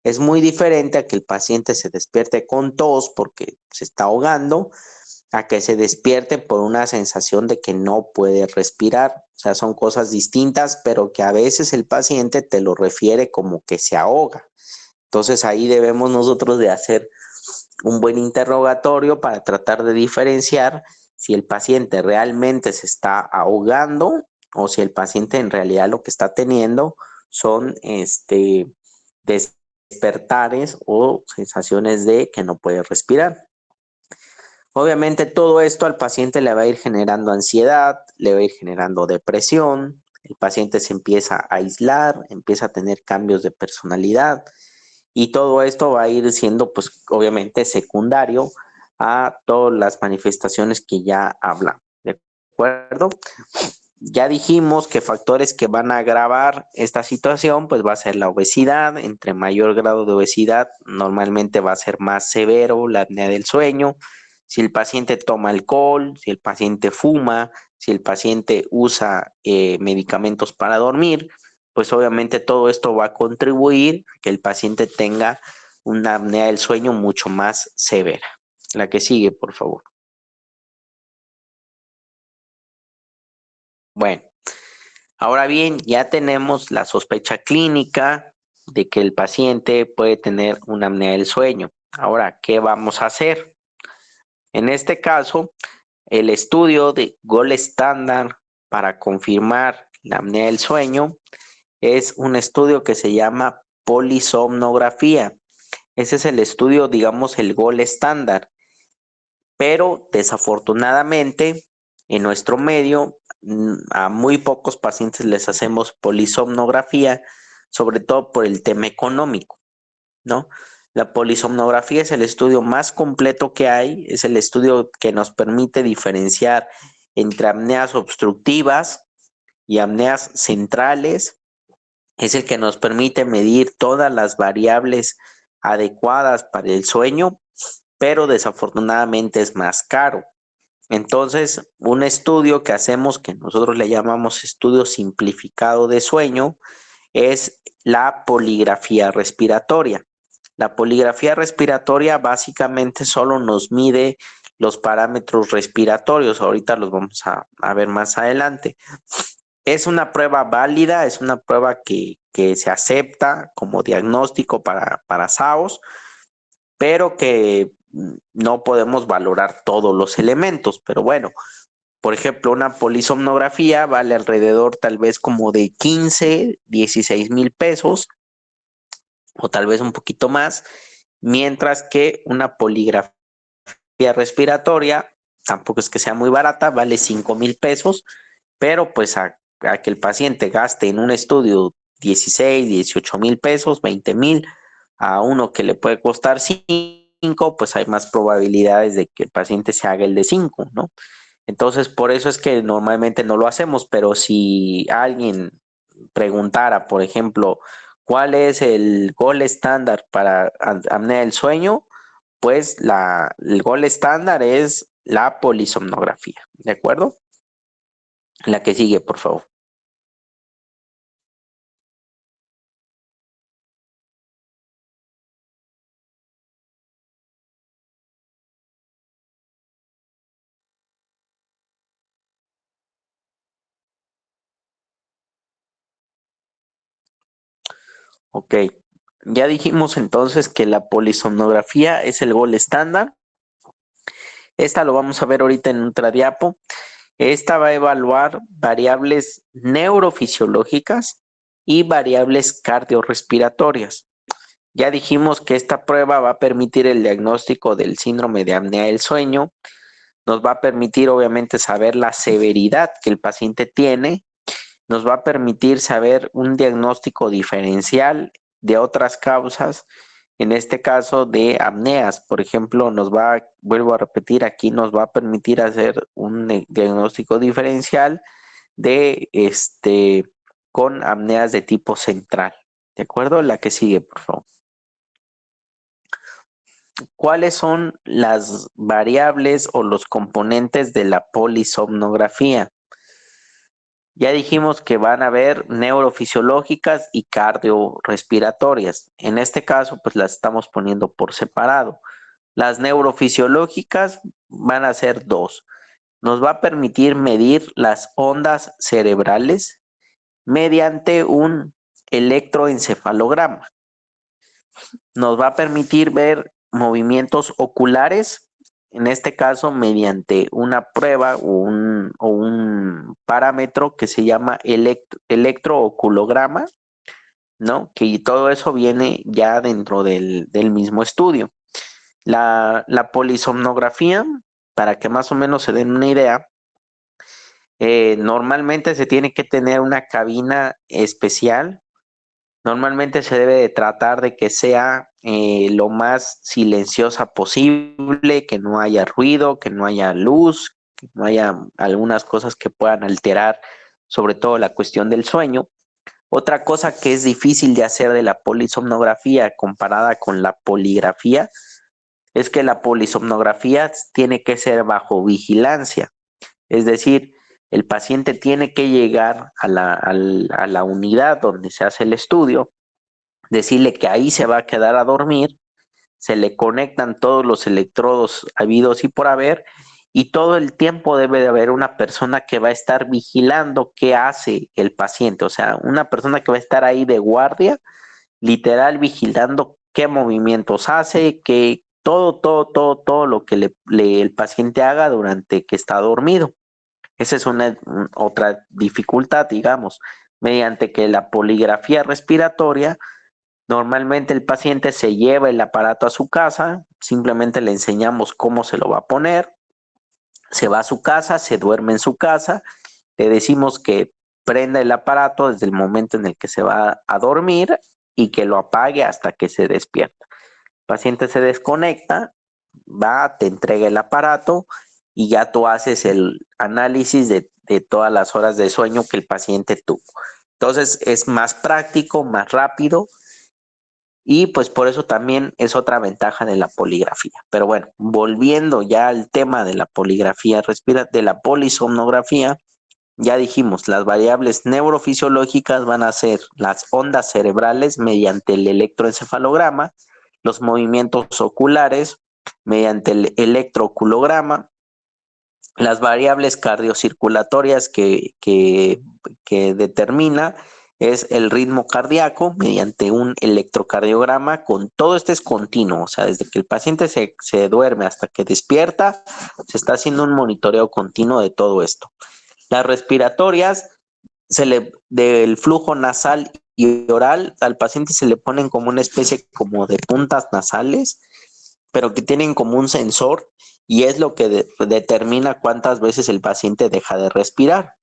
Es muy diferente a que el paciente se despierte con tos porque se está ahogando, a que se despierte por una sensación de que no puede respirar. O sea, son cosas distintas, pero que a veces el paciente te lo refiere como que se ahoga. Entonces ahí debemos nosotros de hacer un buen interrogatorio para tratar de diferenciar si el paciente realmente se está ahogando o si el paciente en realidad lo que está teniendo son despertares o sensaciones de que no puede respirar. Obviamente todo esto al paciente le va a ir generando ansiedad, le va a ir generando depresión, el paciente se empieza a aislar, empieza a tener cambios de personalidad y todo esto va a ir siendo pues obviamente secundario a todas las manifestaciones que ya hablamos, ¿de acuerdo? Ya dijimos que factores que van a agravar esta situación pues va a ser la obesidad, entre mayor grado de obesidad normalmente va a ser más severo la apnea del sueño. Si el paciente toma alcohol, si el paciente fuma, si el paciente usa medicamentos para dormir, pues obviamente todo esto va a contribuir a que el paciente tenga una apnea del sueño mucho más severa. La que sigue, por favor. Bueno, ahora bien, ya tenemos la sospecha clínica de que el paciente puede tener una apnea del sueño. Ahora, ¿qué vamos a hacer? En este caso, El estudio de gold estándar para confirmar la apnea del sueño es un estudio que se llama polisomnografía. Ese es el estudio, digamos, el gold estándar. Pero desafortunadamente en nuestro medio a muy pocos pacientes les hacemos polisomnografía, sobre todo por el tema económico, ¿no? La polisomnografía es el estudio más completo que hay, es el estudio que nos permite diferenciar entre apneas obstructivas y apneas centrales, es el que nos permite medir todas las variables adecuadas para el sueño, pero desafortunadamente es más caro. Entonces, un estudio que hacemos, que nosotros le llamamos estudio simplificado de sueño, es la poligrafía respiratoria. La poligrafía respiratoria básicamente solo nos mide los parámetros respiratorios. Ahorita los vamos a ver más adelante. Es una prueba válida, es una prueba que se acepta como diagnóstico para SAOS, pero que no podemos valorar todos los elementos. Pero bueno, por ejemplo, una polisomnografía vale alrededor tal vez como de 15, 16 mil pesos o tal vez un poquito más, mientras que una poligrafía respiratoria tampoco es que sea muy barata, vale 5 mil pesos, pero pues a que el paciente gaste en un estudio 16, 18 mil pesos, 20 mil, a uno que le puede costar 5, pues hay más probabilidades de que el paciente se haga el de 5, ¿no? Entonces, por eso es que normalmente no lo hacemos, pero si alguien preguntara, por ejemplo, ¿cuál es el gold estándar para apnea del sueño? Pues el gold estándar es la polisomnografía, ¿de acuerdo? La que sigue, por favor. Ok, ya dijimos entonces que la polisomnografía es el gold estándar. Esta lo vamos a ver ahorita en otra diapo. Esta va a evaluar variables neurofisiológicas y variables cardiorrespiratorias. Ya dijimos que esta prueba va a permitir el diagnóstico del síndrome de apnea del sueño. Nos va a permitir obviamente saber la severidad que el paciente tiene. Nos va a permitir saber un diagnóstico diferencial de otras causas, en este caso de apneas. Por ejemplo, vuelvo a repetir, aquí nos va a permitir hacer un diagnóstico diferencial de con apneas de tipo central. ¿De acuerdo? La que sigue, por favor. ¿Cuáles son las variables o los componentes de la polisomnografía? Ya dijimos que van a haber neurofisiológicas y cardiorrespiratorias. En este caso, pues las estamos poniendo por separado. Las neurofisiológicas van a ser dos. Nos va a permitir medir las ondas cerebrales mediante un electroencefalograma. Nos va a permitir ver movimientos oculares, en este caso mediante una prueba o un parámetro que se llama electrooculograma, ¿no? Que todo eso viene ya dentro del mismo estudio. La polisomnografía, para que más o menos se den una idea, normalmente se tiene que tener una cabina especial. Normalmente se debe de tratar de que sea lo más silenciosa posible, que no haya ruido, que no haya luz, que no haya algunas cosas que puedan alterar, sobre todo la cuestión del sueño. Otra cosa que es difícil de hacer de la polisomnografía comparada con la poligrafía es que la polisomnografía tiene que ser bajo vigilancia. Es decir, el paciente tiene que llegar a la unidad donde se hace el estudio, decirle que ahí se va a quedar a dormir, se le conectan todos los electrodos habidos y por haber, y todo el tiempo debe de haber una persona que va a estar vigilando qué hace el paciente, o sea, una persona que va a estar ahí de guardia, literal vigilando qué movimientos hace, qué todo lo que el paciente haga durante que está dormido. Esa es otra dificultad, digamos, mediante que la poligrafía respiratoria, normalmente el paciente se lleva el aparato a su casa, simplemente le enseñamos cómo se lo va a poner, se va a su casa, se duerme en su casa, le decimos que prenda el aparato desde el momento en el que se va a dormir y que lo apague hasta que se despierta. El paciente se desconecta, va, te entrega el aparato y ya tú haces el análisis de todas las horas de sueño que el paciente tuvo. Entonces es más práctico, más rápido y pues por eso también es otra ventaja de la poligrafía. Pero bueno, volviendo ya al tema de la poligrafía de la polisomnografía, ya dijimos, las variables neurofisiológicas van a ser las ondas cerebrales mediante el electroencefalograma, los movimientos oculares mediante el electrooculograma, las variables cardiocirculatorias que determina es el ritmo cardíaco mediante un electrocardiograma. Con todo esto es continuo, o sea, desde que el paciente se duerme hasta que despierta, se está haciendo un monitoreo continuo de todo esto. Las respiratorias, del flujo nasal y oral, al paciente se le ponen como una especie como de puntas nasales, pero que tienen como un sensor y es lo que determina cuántas veces el paciente deja de respirar.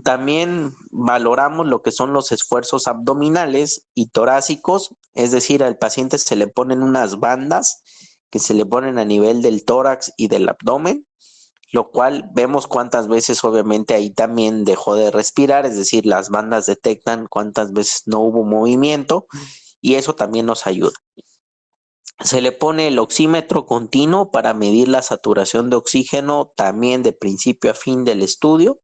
También valoramos lo que son los esfuerzos abdominales y torácicos, es decir, al paciente se le ponen unas bandas que se le ponen a nivel del tórax y del abdomen, lo cual vemos cuántas veces obviamente ahí también dejó de respirar, es decir, las bandas detectan cuántas veces no hubo movimiento y eso también nos ayuda. Se le pone el oxímetro continuo para medir la saturación de oxígeno también de principio a fin del estudio.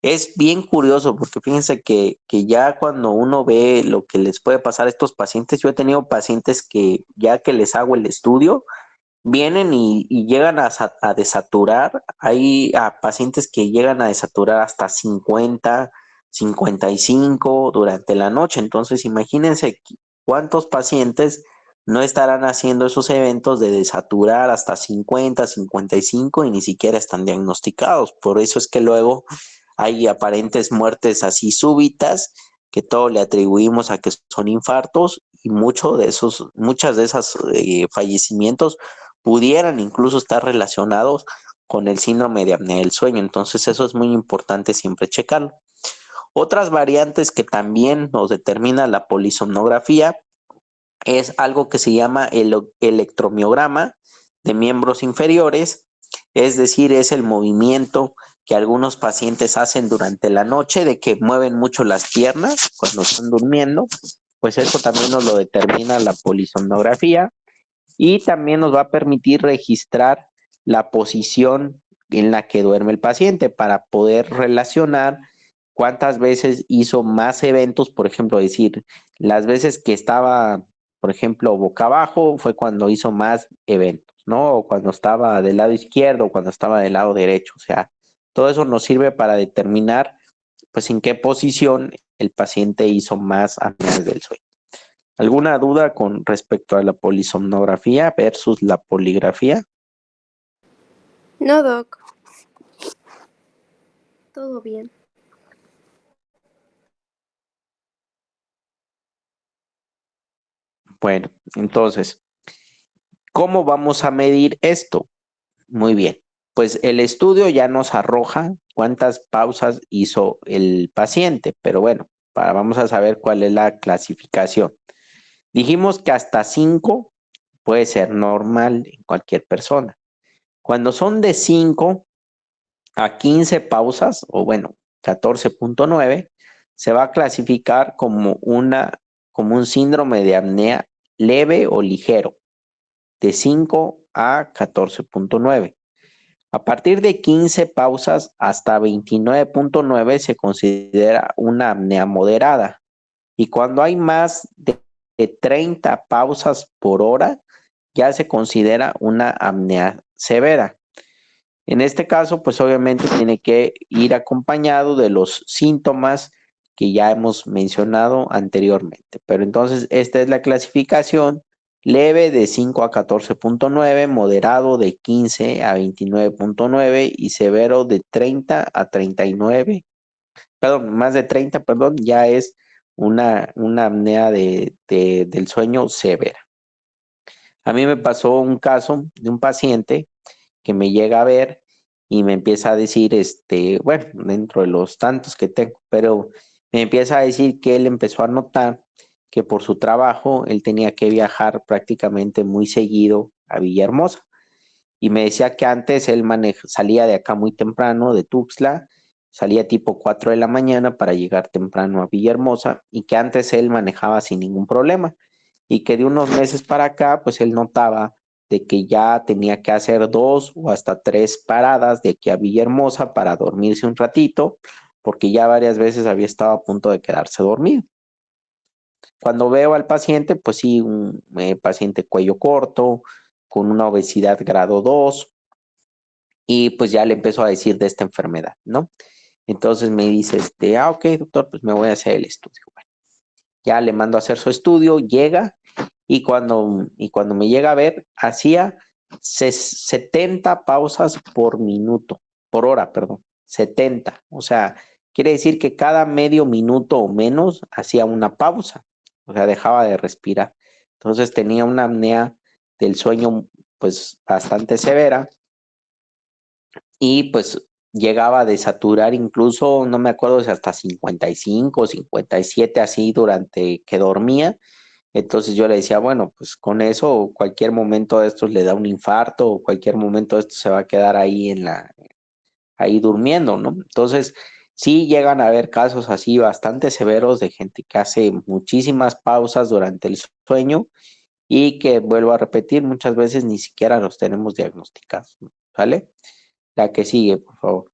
Es bien curioso porque fíjense que ya cuando uno ve lo que les puede pasar a estos pacientes, yo he tenido pacientes que ya que les hago el estudio, vienen y llegan a desaturar. Hay pacientes que llegan a desaturar hasta 50, 55 durante la noche. Entonces, imagínense cuántos pacientes no estarán haciendo esos eventos de desaturar hasta 50, 55 y ni siquiera están diagnosticados. Por eso es que luego hay aparentes muertes así súbitas que todo le atribuimos a que son infartos y muchas de esos fallecimientos pudieran incluso estar relacionados con el síndrome de apnea del sueño. Entonces eso es muy importante siempre checarlo. Otras variantes que también nos determina la polisomnografía es algo que se llama el electromiograma de miembros inferiores, es decir, es el movimiento que algunos pacientes hacen durante la noche de que mueven mucho las piernas cuando están durmiendo, pues eso también nos lo determina la polisomnografía y también nos va a permitir registrar la posición en la que duerme el paciente para poder relacionar cuántas veces hizo más eventos, por ejemplo, decir, las veces que estaba, por ejemplo, boca abajo fue cuando hizo más eventos, ¿no? O cuando estaba del lado izquierdo, o cuando estaba del lado derecho, o sea, todo eso nos sirve para determinar, pues, en qué posición el paciente hizo más apneas del sueño. ¿Alguna duda con respecto a la polisomnografía versus la poligrafía? No, doc. Todo bien. Bueno, entonces, ¿cómo vamos a medir esto? Muy bien, pues el estudio ya nos arroja cuántas pausas hizo el paciente, pero bueno, vamos a saber cuál es la clasificación. Dijimos que hasta 5 puede ser normal en cualquier persona. Cuando son de 5 a 15 pausas, o bueno, 14.9, se va a clasificar como un síndrome de apnea leve o ligero, de 5 a 14.9. A partir de 15 pausas hasta 29.9 se considera una apnea moderada. Y cuando hay más de 30 pausas por hora, ya se considera una apnea severa. En este caso, pues obviamente tiene que ir acompañado de los síntomas que ya hemos mencionado anteriormente. Pero entonces esta es la clasificación leve de 5 a 14.9, moderado de 15 a 29.9 y severo de 30 a 39, perdón, más de 30, perdón, ya es una apnea del sueño severa. A mí me pasó un caso de un paciente que me llega a ver y me empieza a decir, bueno, dentro de los tantos que tengo, pero me empieza a decir que él empezó a notar que por su trabajo él tenía que viajar prácticamente muy seguido a Villahermosa. Y me decía que antes él salía de acá muy temprano, de Tuxtla, salía tipo 4 de la mañana para llegar temprano a Villahermosa y que antes él manejaba sin ningún problema y que de unos meses para acá, pues él notaba de que ya tenía que hacer 2 o hasta 3 paradas de aquí a Villahermosa para dormirse un ratito, porque ya varias veces había estado a punto de quedarse dormido. Cuando veo al paciente, pues sí, un paciente cuello corto, con una obesidad grado 2, y pues ya le empezó a decir de esta enfermedad, ¿no? Entonces me dice, ok, doctor, pues me voy a hacer el estudio. Bueno, ya le mando a hacer su estudio, llega, y cuando me llega a ver, hacía 70 pausas por hora, perdón, 70. O sea, quiere decir que cada medio minuto o menos hacía una pausa, o sea, dejaba de respirar. Entonces tenía una apnea del sueño pues bastante severa y pues llegaba a desaturar incluso, no me acuerdo si hasta 55, 57 así durante que dormía. Entonces yo le decía, bueno, pues con eso cualquier momento de estos le da un infarto o cualquier momento de estos se va a quedar ahí durmiendo, ¿no? Entonces sí llegan a haber casos así bastante severos de gente que hace muchísimas pausas durante el sueño y que, vuelvo a repetir, muchas veces ni siquiera los tenemos diagnosticados, ¿vale? La que sigue, por favor.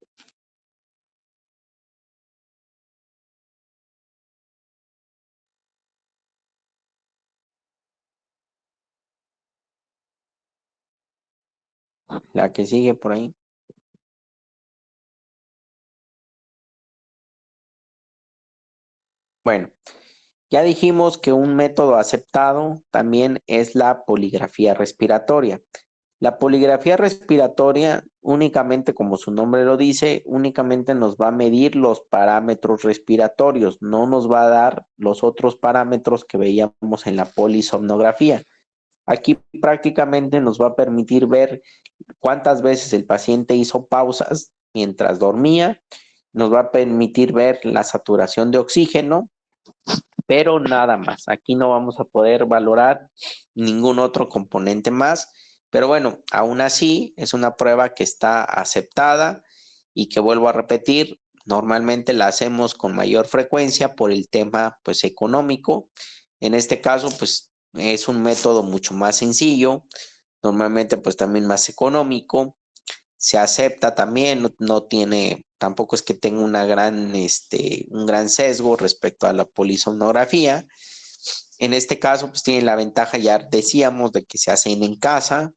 La que sigue por ahí. Bueno, ya dijimos que un método aceptado también es la poligrafía respiratoria. La poligrafía respiratoria únicamente, como su nombre lo dice, únicamente nos va a medir los parámetros respiratorios, no nos va a dar los otros parámetros que veíamos en la polisomnografía. Aquí prácticamente nos va a permitir ver cuántas veces el paciente hizo pausas mientras dormía, nos va a permitir ver la saturación de oxígeno, pero nada más. Aquí no vamos a poder valorar ningún otro componente más, pero bueno, aún así es una prueba que está aceptada y que, vuelvo a repetir, normalmente la hacemos con mayor frecuencia por el tema pues económico. En este caso pues es un método mucho más sencillo, normalmente pues también más económico, se acepta también, no tiene, tampoco es que tenga un gran sesgo respecto a la polisomnografía. En este caso, pues tiene la ventaja, ya decíamos, de que se hacen en casa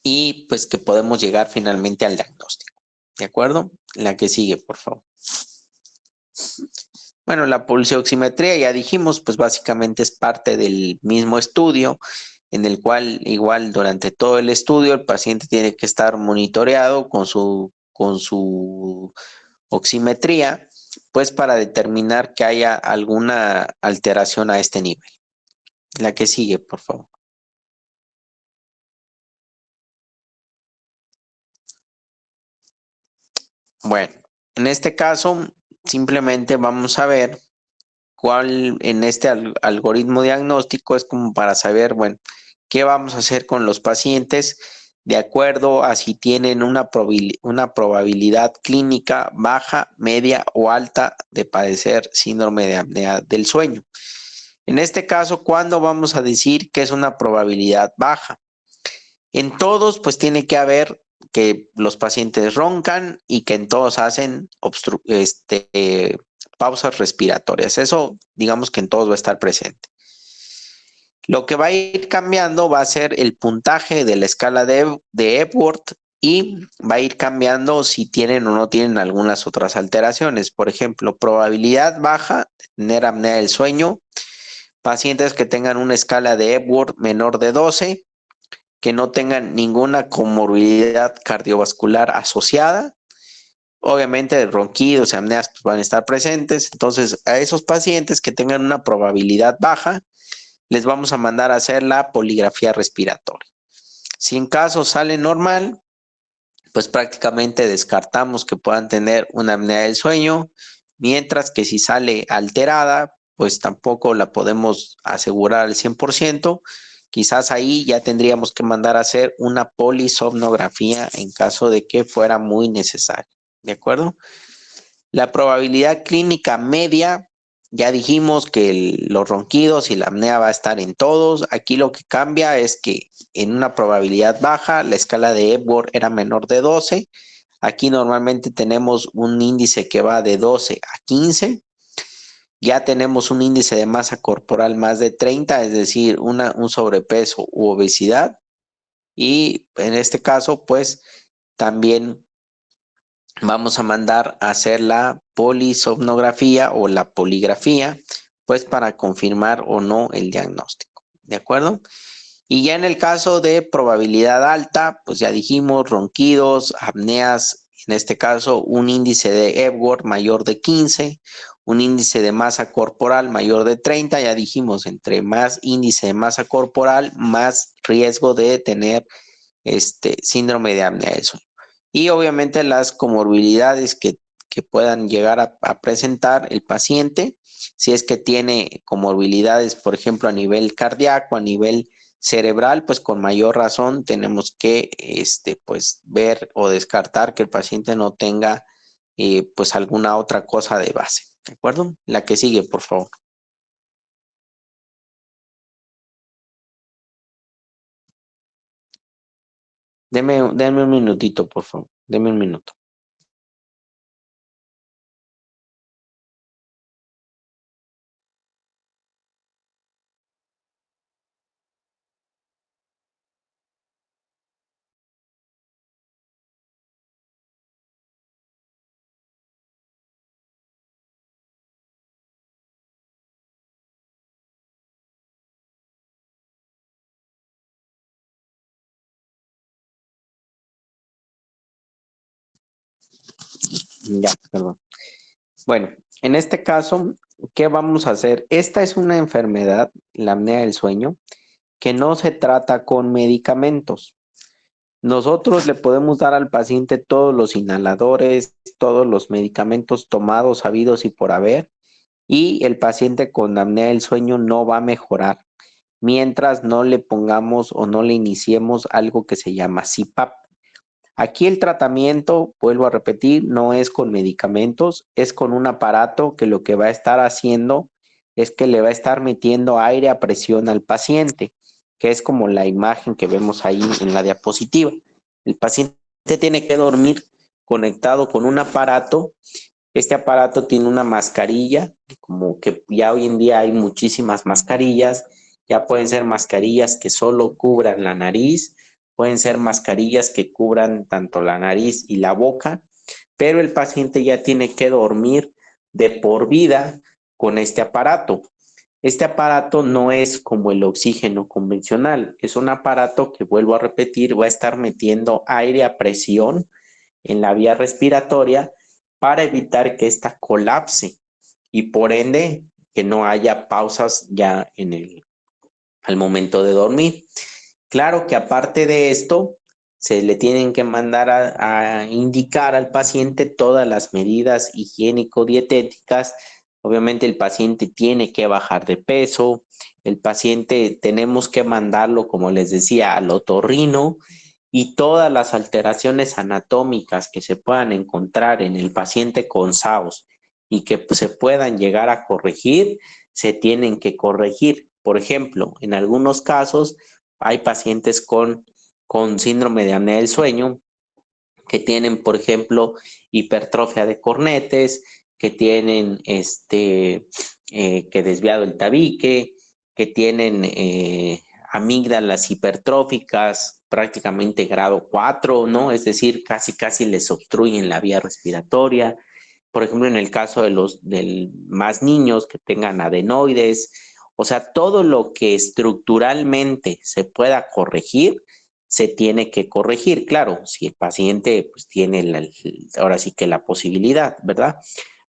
y pues que podemos llegar finalmente al diagnóstico. ¿De acuerdo? La que sigue, por favor. Bueno, la pulsioximetría, ya dijimos, pues básicamente es parte del mismo estudio, en el cual igual durante todo el estudio el paciente tiene que estar monitoreado con su oximetría, pues para determinar que haya alguna alteración a este nivel. La que sigue, por favor. Bueno, en este caso simplemente vamos a ver cuál en este algoritmo diagnóstico es como para saber, bueno, qué vamos a hacer con los pacientes de acuerdo a si tienen una probabilidad clínica baja, media o alta de padecer síndrome de apnea del sueño. En este caso, ¿cuándo vamos a decir que es una probabilidad baja? En todos, pues tiene que haber que los pacientes roncan y que en todos hacen pausas respiratorias. Eso, digamos que en todos va a estar presente. Lo que va a ir cambiando va a ser el puntaje de la escala de Epworth y va a ir cambiando si tienen o no tienen algunas otras alteraciones. Por ejemplo, probabilidad baja de tener apnea del sueño pacientes que tengan una escala de Epworth menor de 12, que no tengan ninguna comorbilidad cardiovascular asociada. Obviamente ronquidos y apneas van a estar presentes. Entonces, a esos pacientes que tengan una probabilidad baja, les vamos a mandar a hacer la poligrafía respiratoria. Si en caso sale normal, pues prácticamente descartamos que puedan tener una apnea del sueño, mientras que si sale alterada, pues tampoco la podemos asegurar al 100%. Quizás ahí ya tendríamos que mandar a hacer una polisomnografía en caso de que fuera muy necesario. ¿De acuerdo? La probabilidad clínica media, ya dijimos que los ronquidos y la apnea va a estar en todos. Aquí lo que cambia es que en una probabilidad baja, la escala de Epworth era menor de 12. Aquí normalmente tenemos un índice que va de 12 a 15. Ya tenemos un índice de masa corporal más de 30, es decir, un sobrepeso u obesidad. Y en este caso, pues también vamos a mandar a hacer la polisomnografía o la poligrafía, pues para confirmar o no el diagnóstico. ¿De acuerdo? Y ya en el caso de probabilidad alta, pues ya dijimos ronquidos, apneas, en este caso un índice de Epworth mayor de 15, un índice de masa corporal mayor de 30, ya dijimos, entre más índice de masa corporal, más riesgo de tener síndrome de apnea del sueño. Y obviamente las comorbilidades que puedan llegar a presentar el paciente, si es que tiene comorbilidades, por ejemplo, a nivel cardíaco, a nivel cerebral, pues con mayor razón tenemos que pues ver o descartar que el paciente no tenga pues alguna otra cosa de base. ¿De acuerdo? La que sigue, por favor. Deme un minutito, por favor. Deme un minuto. Ya, perdón. Bueno, en este caso, ¿qué vamos a hacer? Esta es una enfermedad, la apnea del sueño, que no se trata con medicamentos. Nosotros le podemos dar al paciente todos los inhaladores, todos los medicamentos tomados, habidos y por haber, y el paciente con apnea del sueño no va a mejorar mientras no le pongamos o no le iniciemos algo que se llama CPAP. Aquí el tratamiento, vuelvo a repetir, no es con medicamentos, es con un aparato que lo que va a estar haciendo es que le va a estar metiendo aire a presión al paciente, que es como la imagen que vemos ahí en la diapositiva. El paciente tiene que dormir conectado con un aparato. Este aparato tiene una mascarilla, como que ya hoy en día hay muchísimas mascarillas, ya pueden ser mascarillas que solo cubran la nariz, pueden ser mascarillas que cubran tanto la nariz y la boca, pero el paciente ya tiene que dormir de por vida con este aparato. Este aparato no es como el oxígeno convencional, es un aparato que, vuelvo a repetir, va a estar metiendo aire a presión en la vía respiratoria para evitar que ésta colapse y por ende que no haya pausas ya al momento de dormir. Claro que aparte de esto, se le tienen que mandar a indicar al paciente todas las medidas higiénico-dietéticas. Obviamente el paciente tiene que bajar de peso, el paciente tenemos que mandarlo, como les decía, al otorrino, y todas las alteraciones anatómicas que se puedan encontrar en el paciente con SAOS y que se puedan llegar a corregir, se tienen que corregir. Por ejemplo, en algunos casos hay pacientes con síndrome de apnea del sueño que tienen, por ejemplo, hipertrofia de cornetes, que tienen que desviado el tabique, que tienen amígdalas hipertróficas, prácticamente grado 4, ¿no? Es decir, casi les obstruyen la vía respiratoria. Por ejemplo, en el caso de más niños que tengan adenoides O sea, todo lo que estructuralmente se pueda corregir, se tiene que corregir. Claro, si el paciente pues, tiene ahora sí que la posibilidad, ¿verdad?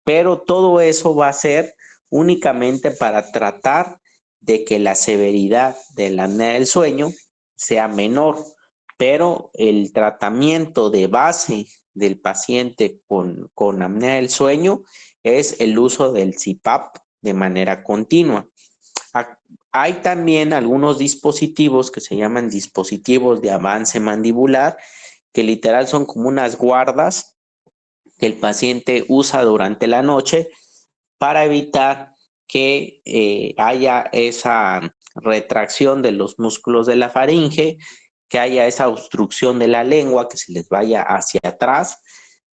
Pero todo eso va a ser únicamente para tratar de que la severidad de la apnea del sueño sea menor, pero el tratamiento de base del paciente con apnea del sueño es el uso del CPAP de manera continua. Hay también algunos dispositivos que se llaman dispositivos de avance mandibular, que literal son como unas guardas que el paciente usa durante la noche para evitar que haya esa retracción de los músculos de la faringe, que haya esa obstrucción de la lengua, que se les vaya hacia atrás,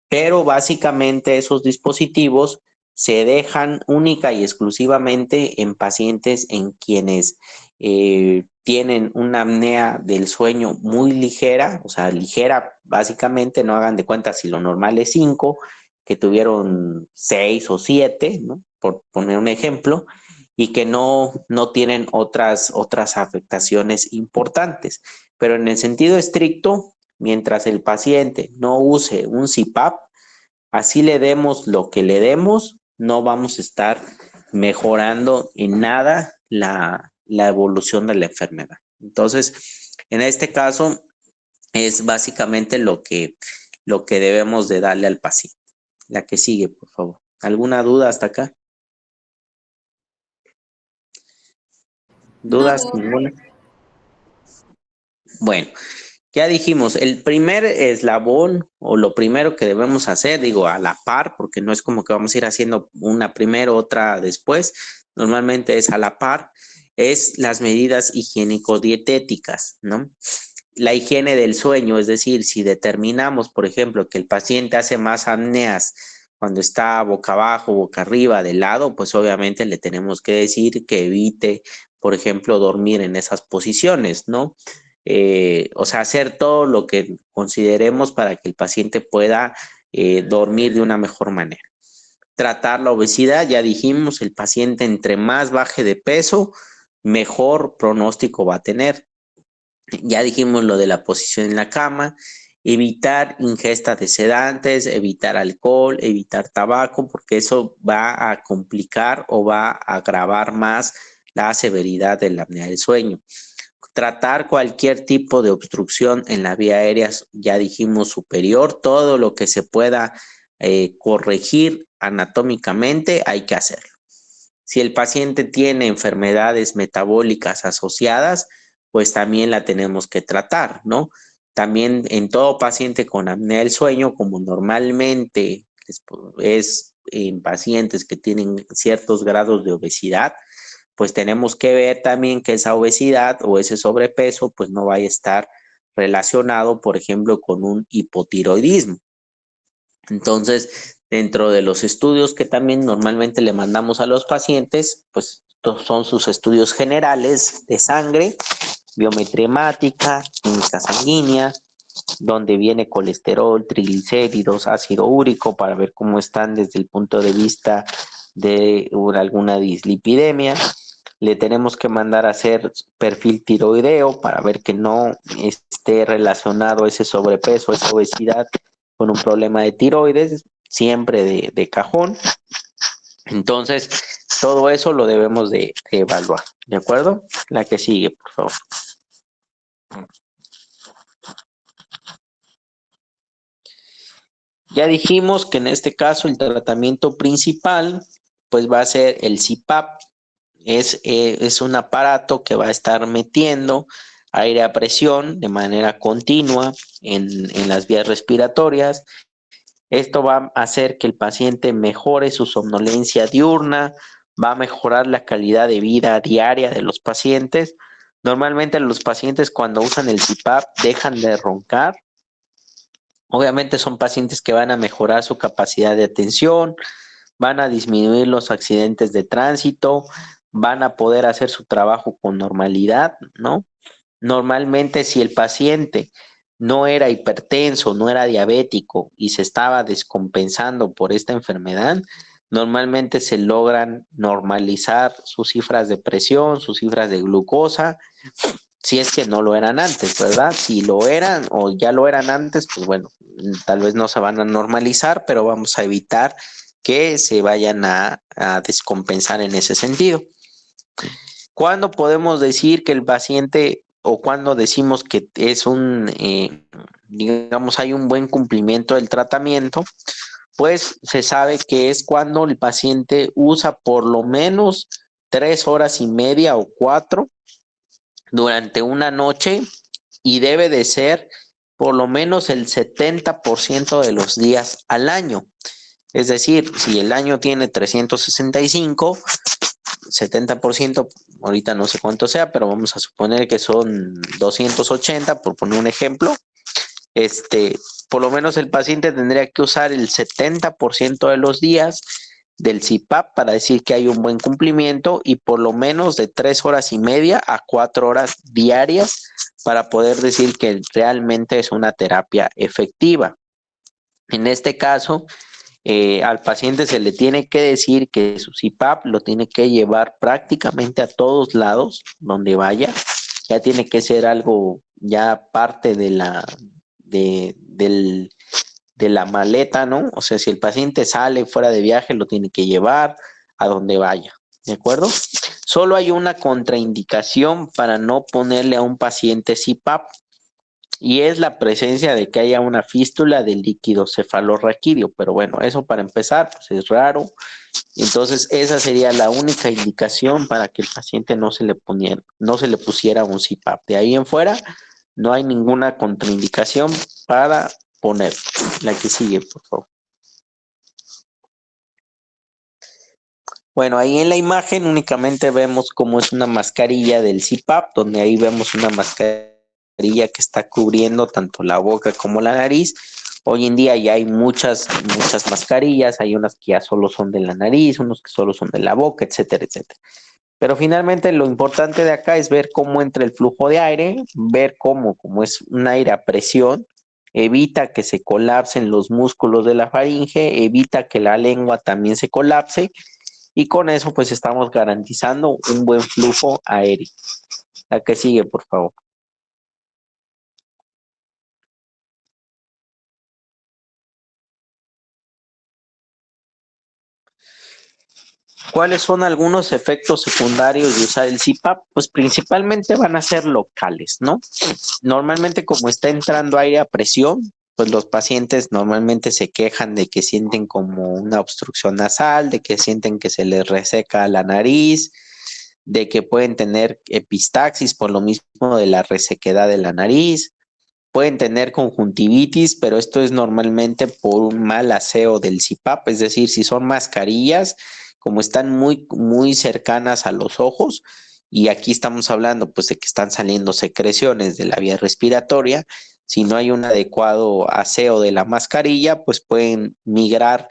pero básicamente esos dispositivos se dejan única y exclusivamente en pacientes en quienes tienen una apnea del sueño muy ligera, o sea, ligera básicamente, no hagan de cuenta si lo normal es 5, que tuvieron 6 o 7, ¿no? Por poner un ejemplo, y que no tienen otras afectaciones importantes. Pero en el sentido estricto, mientras el paciente no use un CPAP, así le demos lo que le demos, no vamos a estar mejorando en nada la evolución de la enfermedad. Entonces, en este caso, es básicamente lo que debemos de darle al paciente. La que sigue, por favor. ¿Alguna duda hasta acá? ¿Dudas? No. ¿Ninguna? Bueno, ya dijimos, el primer eslabón o lo primero que debemos hacer, digo, a la par, porque no es como que vamos a ir haciendo una primero, otra después, normalmente es a la par, es las medidas higiénico-dietéticas, ¿no? La higiene del sueño, es decir, si determinamos, por ejemplo, que el paciente hace más apneas cuando está boca abajo, boca arriba, de lado, pues obviamente le tenemos que decir que evite, por ejemplo, dormir en esas posiciones, ¿no? O sea, hacer todo lo que consideremos para que el paciente pueda dormir de una mejor manera. Tratar la obesidad, ya dijimos, el paciente entre más baje de peso, mejor pronóstico va a tener. Ya dijimos lo de la posición en la cama, evitar ingesta de sedantes, evitar alcohol, evitar tabaco, porque eso va a complicar o va a agravar más la severidad de la apnea del sueño. Tratar cualquier tipo de obstrucción en la vía aérea, ya dijimos superior, todo lo que se pueda corregir anatómicamente hay que hacerlo. Si el paciente tiene enfermedades metabólicas asociadas, pues también la tenemos que tratar, ¿no? También en todo paciente con apnea del sueño, como normalmente es en pacientes que tienen ciertos grados de obesidad, pues tenemos que ver también que esa obesidad o ese sobrepeso pues no vaya a estar relacionado, por ejemplo, con un hipotiroidismo. Entonces, dentro de los estudios que también normalmente le mandamos a los pacientes, pues son sus estudios generales de sangre, biometría hemática, química sanguínea, donde viene colesterol, triglicéridos, ácido úrico, para ver cómo están desde el punto de vista de alguna dislipidemia. Le tenemos que mandar a hacer perfil tiroideo para ver que no esté relacionado ese sobrepeso, esa obesidad con un problema de tiroides, siempre de cajón. Entonces, todo eso lo debemos de evaluar, ¿de acuerdo? La que sigue, por favor. Ya dijimos que en este caso el tratamiento principal pues va a ser el CPAP. Es un aparato que va a estar metiendo aire a presión de manera continua en las vías respiratorias. Esto va a hacer que el paciente mejore su somnolencia diurna, va a mejorar la calidad de vida diaria de los pacientes. Normalmente los pacientes cuando usan el CPAP dejan de roncar. Obviamente son pacientes que van a mejorar su capacidad de atención, van a disminuir los accidentes de tránsito, van a poder hacer su trabajo con normalidad, ¿no? Normalmente si el paciente no era hipertenso, no era diabético y se estaba descompensando por esta enfermedad, normalmente se logran normalizar sus cifras de presión, sus cifras de glucosa, si es que no lo eran antes, ¿verdad? Si lo eran o ya lo eran antes, pues bueno, tal vez no se van a normalizar, pero vamos a evitar que se vayan a descompensar en ese sentido. ¿Cuándo podemos decir que el paciente o cuando decimos que es digamos, hay un buen cumplimiento del tratamiento? Pues se sabe que es cuando el paciente usa por lo menos 3 horas y media o 4 durante una noche y debe de ser por lo menos el 70% de los días al año. Es decir, si el año tiene 365, 70%, ahorita no sé cuánto sea, pero vamos a suponer que son 280, por poner un ejemplo. Por lo menos el paciente tendría que usar el 70% de los días del CPAP para decir que hay un buen cumplimiento y por lo menos de 3 horas y media a 4 horas diarias para poder decir que realmente es una terapia efectiva. En este caso, al paciente se le tiene que decir que su CPAP lo tiene que llevar prácticamente a todos lados donde vaya. Ya tiene que ser algo ya parte de la maleta, ¿no? O sea, si el paciente sale fuera de viaje, lo tiene que llevar a donde vaya, ¿de acuerdo? Solo hay una contraindicación para no ponerle a un paciente CPAP y es la presencia de que haya una fístula del líquido cefalorraquídeo, pero bueno, eso para empezar, pues es raro. Entonces, esa sería la única indicación para que el paciente no se le pusiera un CPAP. De ahí en fuera, no hay ninguna contraindicación para poner. La que sigue, por favor. Bueno, ahí en la imagen únicamente vemos cómo es una mascarilla del CPAP, donde ahí vemos una mascarilla que está cubriendo tanto la boca como la nariz. Hoy en día ya hay muchas mascarillas, hay unas que ya solo son de la nariz, unos que solo son de la boca, etcétera, etcétera. Pero finalmente lo importante de acá es ver cómo entra el flujo de aire, ver cómo es un aire a presión, evita que se colapsen los músculos de la faringe, evita que la lengua también se colapse y con eso pues estamos garantizando un buen flujo aéreo. La que sigue, por favor. ¿Cuáles son algunos efectos secundarios de usar el CPAP? Pues principalmente van a ser locales, ¿no? Normalmente como está entrando aire a presión, pues los pacientes normalmente se quejan de que sienten como una obstrucción nasal, de que sienten que se les reseca la nariz, de que pueden tener epistaxis por lo mismo de la resequedad de la nariz, pueden tener conjuntivitis, pero esto es normalmente por un mal aseo del CPAP, es decir, si son mascarillas, como están muy, muy cercanas a los ojos, y aquí estamos hablando pues de que están saliendo secreciones de la vía respiratoria, si no hay un adecuado aseo de la mascarilla, pues pueden migrar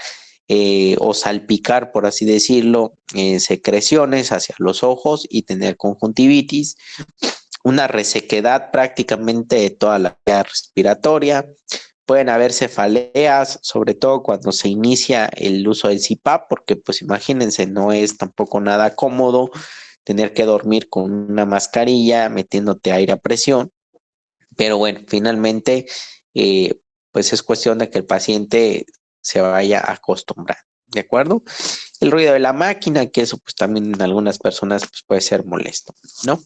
o salpicar, por así decirlo, secreciones hacia los ojos y tener conjuntivitis, una resequedad prácticamente de toda la vía respiratoria. Pueden haber cefaleas, sobre todo cuando se inicia el uso del CPAP, porque pues imagínense, no es tampoco nada cómodo tener que dormir con una mascarilla metiéndote aire a presión. Pero bueno, finalmente, pues es cuestión de que el paciente se vaya a acostumbrar, ¿de acuerdo? El ruido de la máquina, que eso pues también en algunas personas pues, puede ser molesto, ¿no?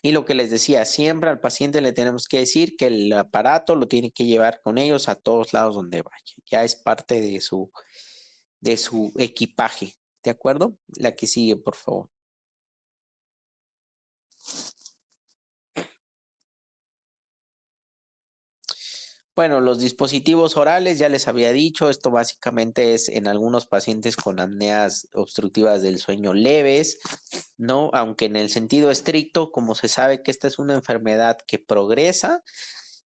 Y lo que les decía, siempre al paciente le tenemos que decir que el aparato lo tiene que llevar con ellos a todos lados donde vaya. Ya es parte de su equipaje, ¿de acuerdo? La que sigue, por favor. Bueno, los dispositivos orales, ya les había dicho, esto básicamente es en algunos pacientes con apneas obstructivas del sueño leves, ¿no? Aunque en el sentido estricto, como se sabe que esta es una enfermedad que progresa,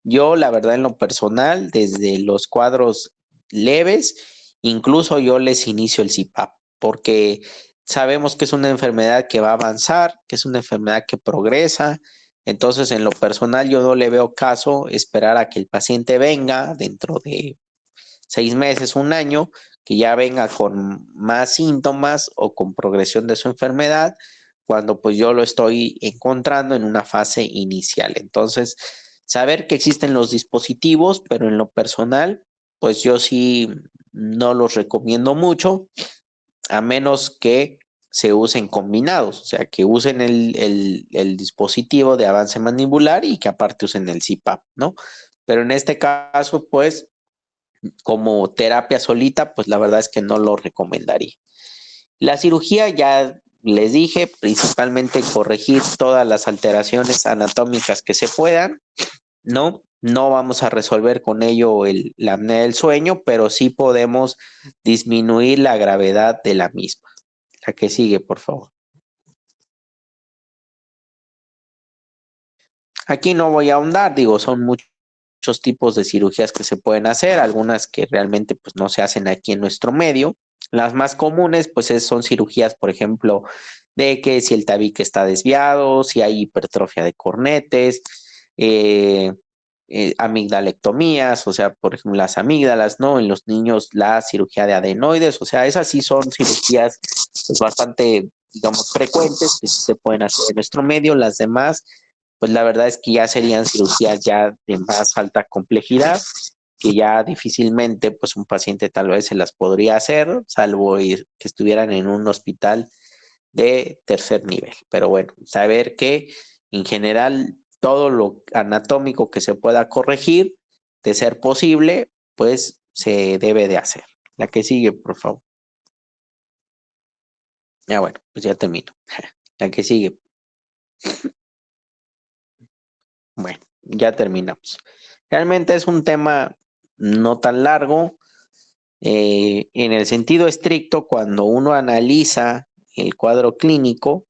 yo la verdad en lo personal, desde los cuadros leves, incluso yo les inicio el CPAP, porque sabemos que es una enfermedad que va a avanzar, que es una enfermedad que progresa. Entonces, en lo personal, yo no le veo caso esperar a que el paciente venga dentro de 6 meses, un año, que ya venga con más síntomas o con progresión de su enfermedad, cuando pues yo lo estoy encontrando en una fase inicial. Entonces, saber que existen los dispositivos, pero en lo personal, pues yo sí no los recomiendo mucho, a menos que se usen combinados, o sea, que usen el dispositivo de avance mandibular y que aparte usen el CPAP, ¿no? Pero en este caso, pues, como terapia solita, pues la verdad es que no lo recomendaría. La cirugía, ya les dije, principalmente corregir todas las alteraciones anatómicas que se puedan, ¿no? No vamos a resolver con ello la apnea del sueño, pero sí podemos disminuir la gravedad de la misma. La que sigue, por favor. Aquí no voy a ahondar, digo, son muchos tipos de cirugías que se pueden hacer, algunas que realmente pues no se hacen aquí en nuestro medio. Las más comunes pues son cirugías, por ejemplo, de que si el tabique está desviado, si hay hipertrofia de cornetes, amigdalectomías, o sea, por ejemplo, las amígdalas, ¿no? En los niños la cirugía de adenoides, o sea, esas sí son cirugías pues, bastante, digamos, frecuentes que sí se pueden hacer en nuestro medio. Las demás, pues la verdad es que ya serían cirugías ya de más alta complejidad, que ya difícilmente pues un paciente tal vez se las podría hacer, salvo que estuvieran en un hospital de tercer nivel. Pero bueno, saber que en general todo lo anatómico que se pueda corregir, de ser posible, pues se debe de hacer. La que sigue, por favor. Ya bueno, pues ya termino. La que sigue. Bueno, ya terminamos. Realmente es un tema no tan largo. En el sentido estricto, cuando uno analiza el cuadro clínico,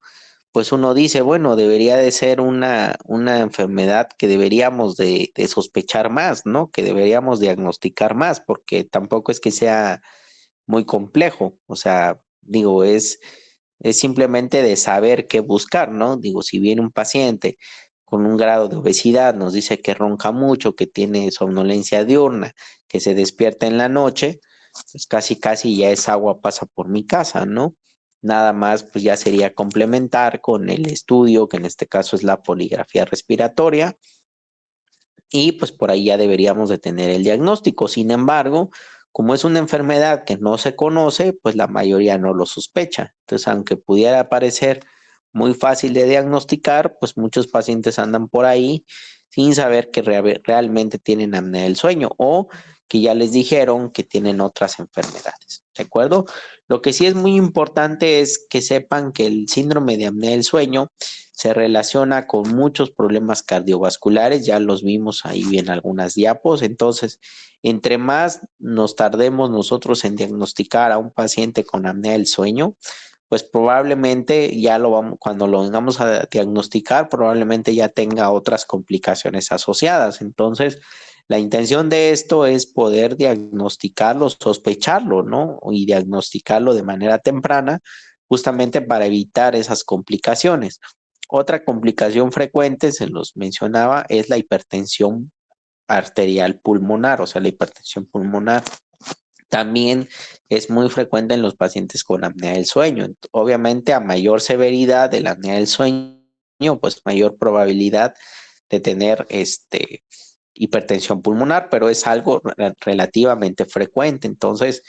pues uno dice, bueno, debería de ser una enfermedad que deberíamos de sospechar más, ¿no? Que deberíamos diagnosticar más, porque tampoco es que sea muy complejo. O sea, digo, es simplemente de saber qué buscar, ¿no? Digo, si viene un paciente con un grado de obesidad, nos dice que ronca mucho, que tiene somnolencia diurna, que se despierta en la noche, pues casi ya esa agua pasa por mi casa, ¿no? Nada más, pues ya sería complementar con el estudio, que en este caso es la poligrafía respiratoria, y pues por ahí ya deberíamos de tener el diagnóstico. Sin embargo, como es una enfermedad que no se conoce, pues la mayoría no lo sospecha. Entonces, aunque pudiera parecer muy fácil de diagnosticar, pues muchos pacientes andan por ahí sin saber que realmente tienen apnea del sueño o que ya les dijeron que tienen otras enfermedades. ¿De acuerdo? Lo que sí es muy importante es que sepan que el síndrome de apnea del sueño se relaciona con muchos problemas cardiovasculares, ya los vimos ahí en algunas diapos. Entonces, entre más nos tardemos nosotros en diagnosticar a un paciente con apnea del sueño, pues probablemente ya cuando lo vengamos a diagnosticar, probablemente ya tenga otras complicaciones asociadas. Entonces, la intención de esto es poder diagnosticarlo, sospecharlo, ¿no? Y diagnosticarlo de manera temprana, justamente para evitar esas complicaciones. Otra complicación frecuente, se los mencionaba, es la hipertensión arterial pulmonar, o sea, la hipertensión pulmonar. También es muy frecuente en los pacientes con apnea del sueño. Obviamente, a mayor severidad de la apnea del sueño, pues mayor probabilidad de tener hipertensión pulmonar, pero es algo relativamente frecuente. Entonces,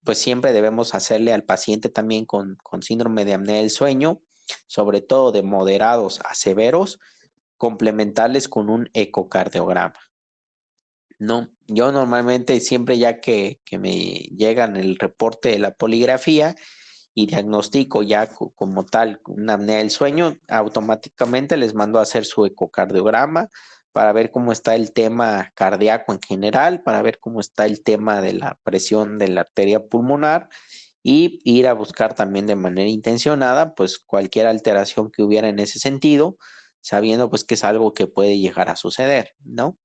pues siempre debemos hacerle al paciente también con síndrome de apnea del sueño, sobre todo de moderados a severos, complementarles con un ecocardiograma. No, yo normalmente siempre ya que me llegan el reporte de la poligrafía y diagnostico ya como tal una apnea del sueño, automáticamente les mando a hacer su ecocardiograma para ver cómo está el tema cardíaco en general, para ver cómo está el tema de la presión de la arteria pulmonar y ir a buscar también de manera intencionada pues cualquier alteración que hubiera en ese sentido, sabiendo pues que es algo que puede llegar a suceder, ¿no?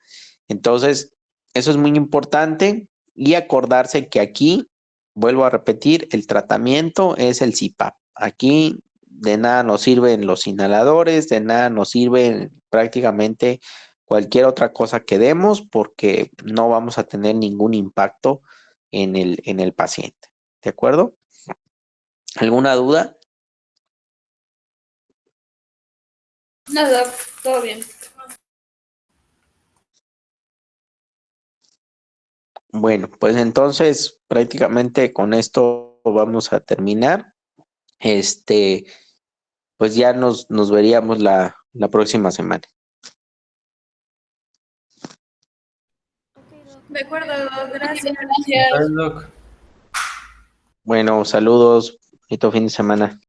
Entonces, eso es muy importante y acordarse que aquí, vuelvo a repetir, el tratamiento es el CPAP. Aquí de nada nos sirven los inhaladores, de nada nos sirven prácticamente cualquier otra cosa que demos porque no vamos a tener ningún impacto en el paciente. ¿De acuerdo? ¿Alguna duda? No, Doc, todo bien. Bueno, pues entonces prácticamente con esto vamos a terminar. Pues ya nos veríamos la próxima semana. De acuerdo, Doc, gracias. Está bien, Doc. Bueno, saludos, bonito fin de semana.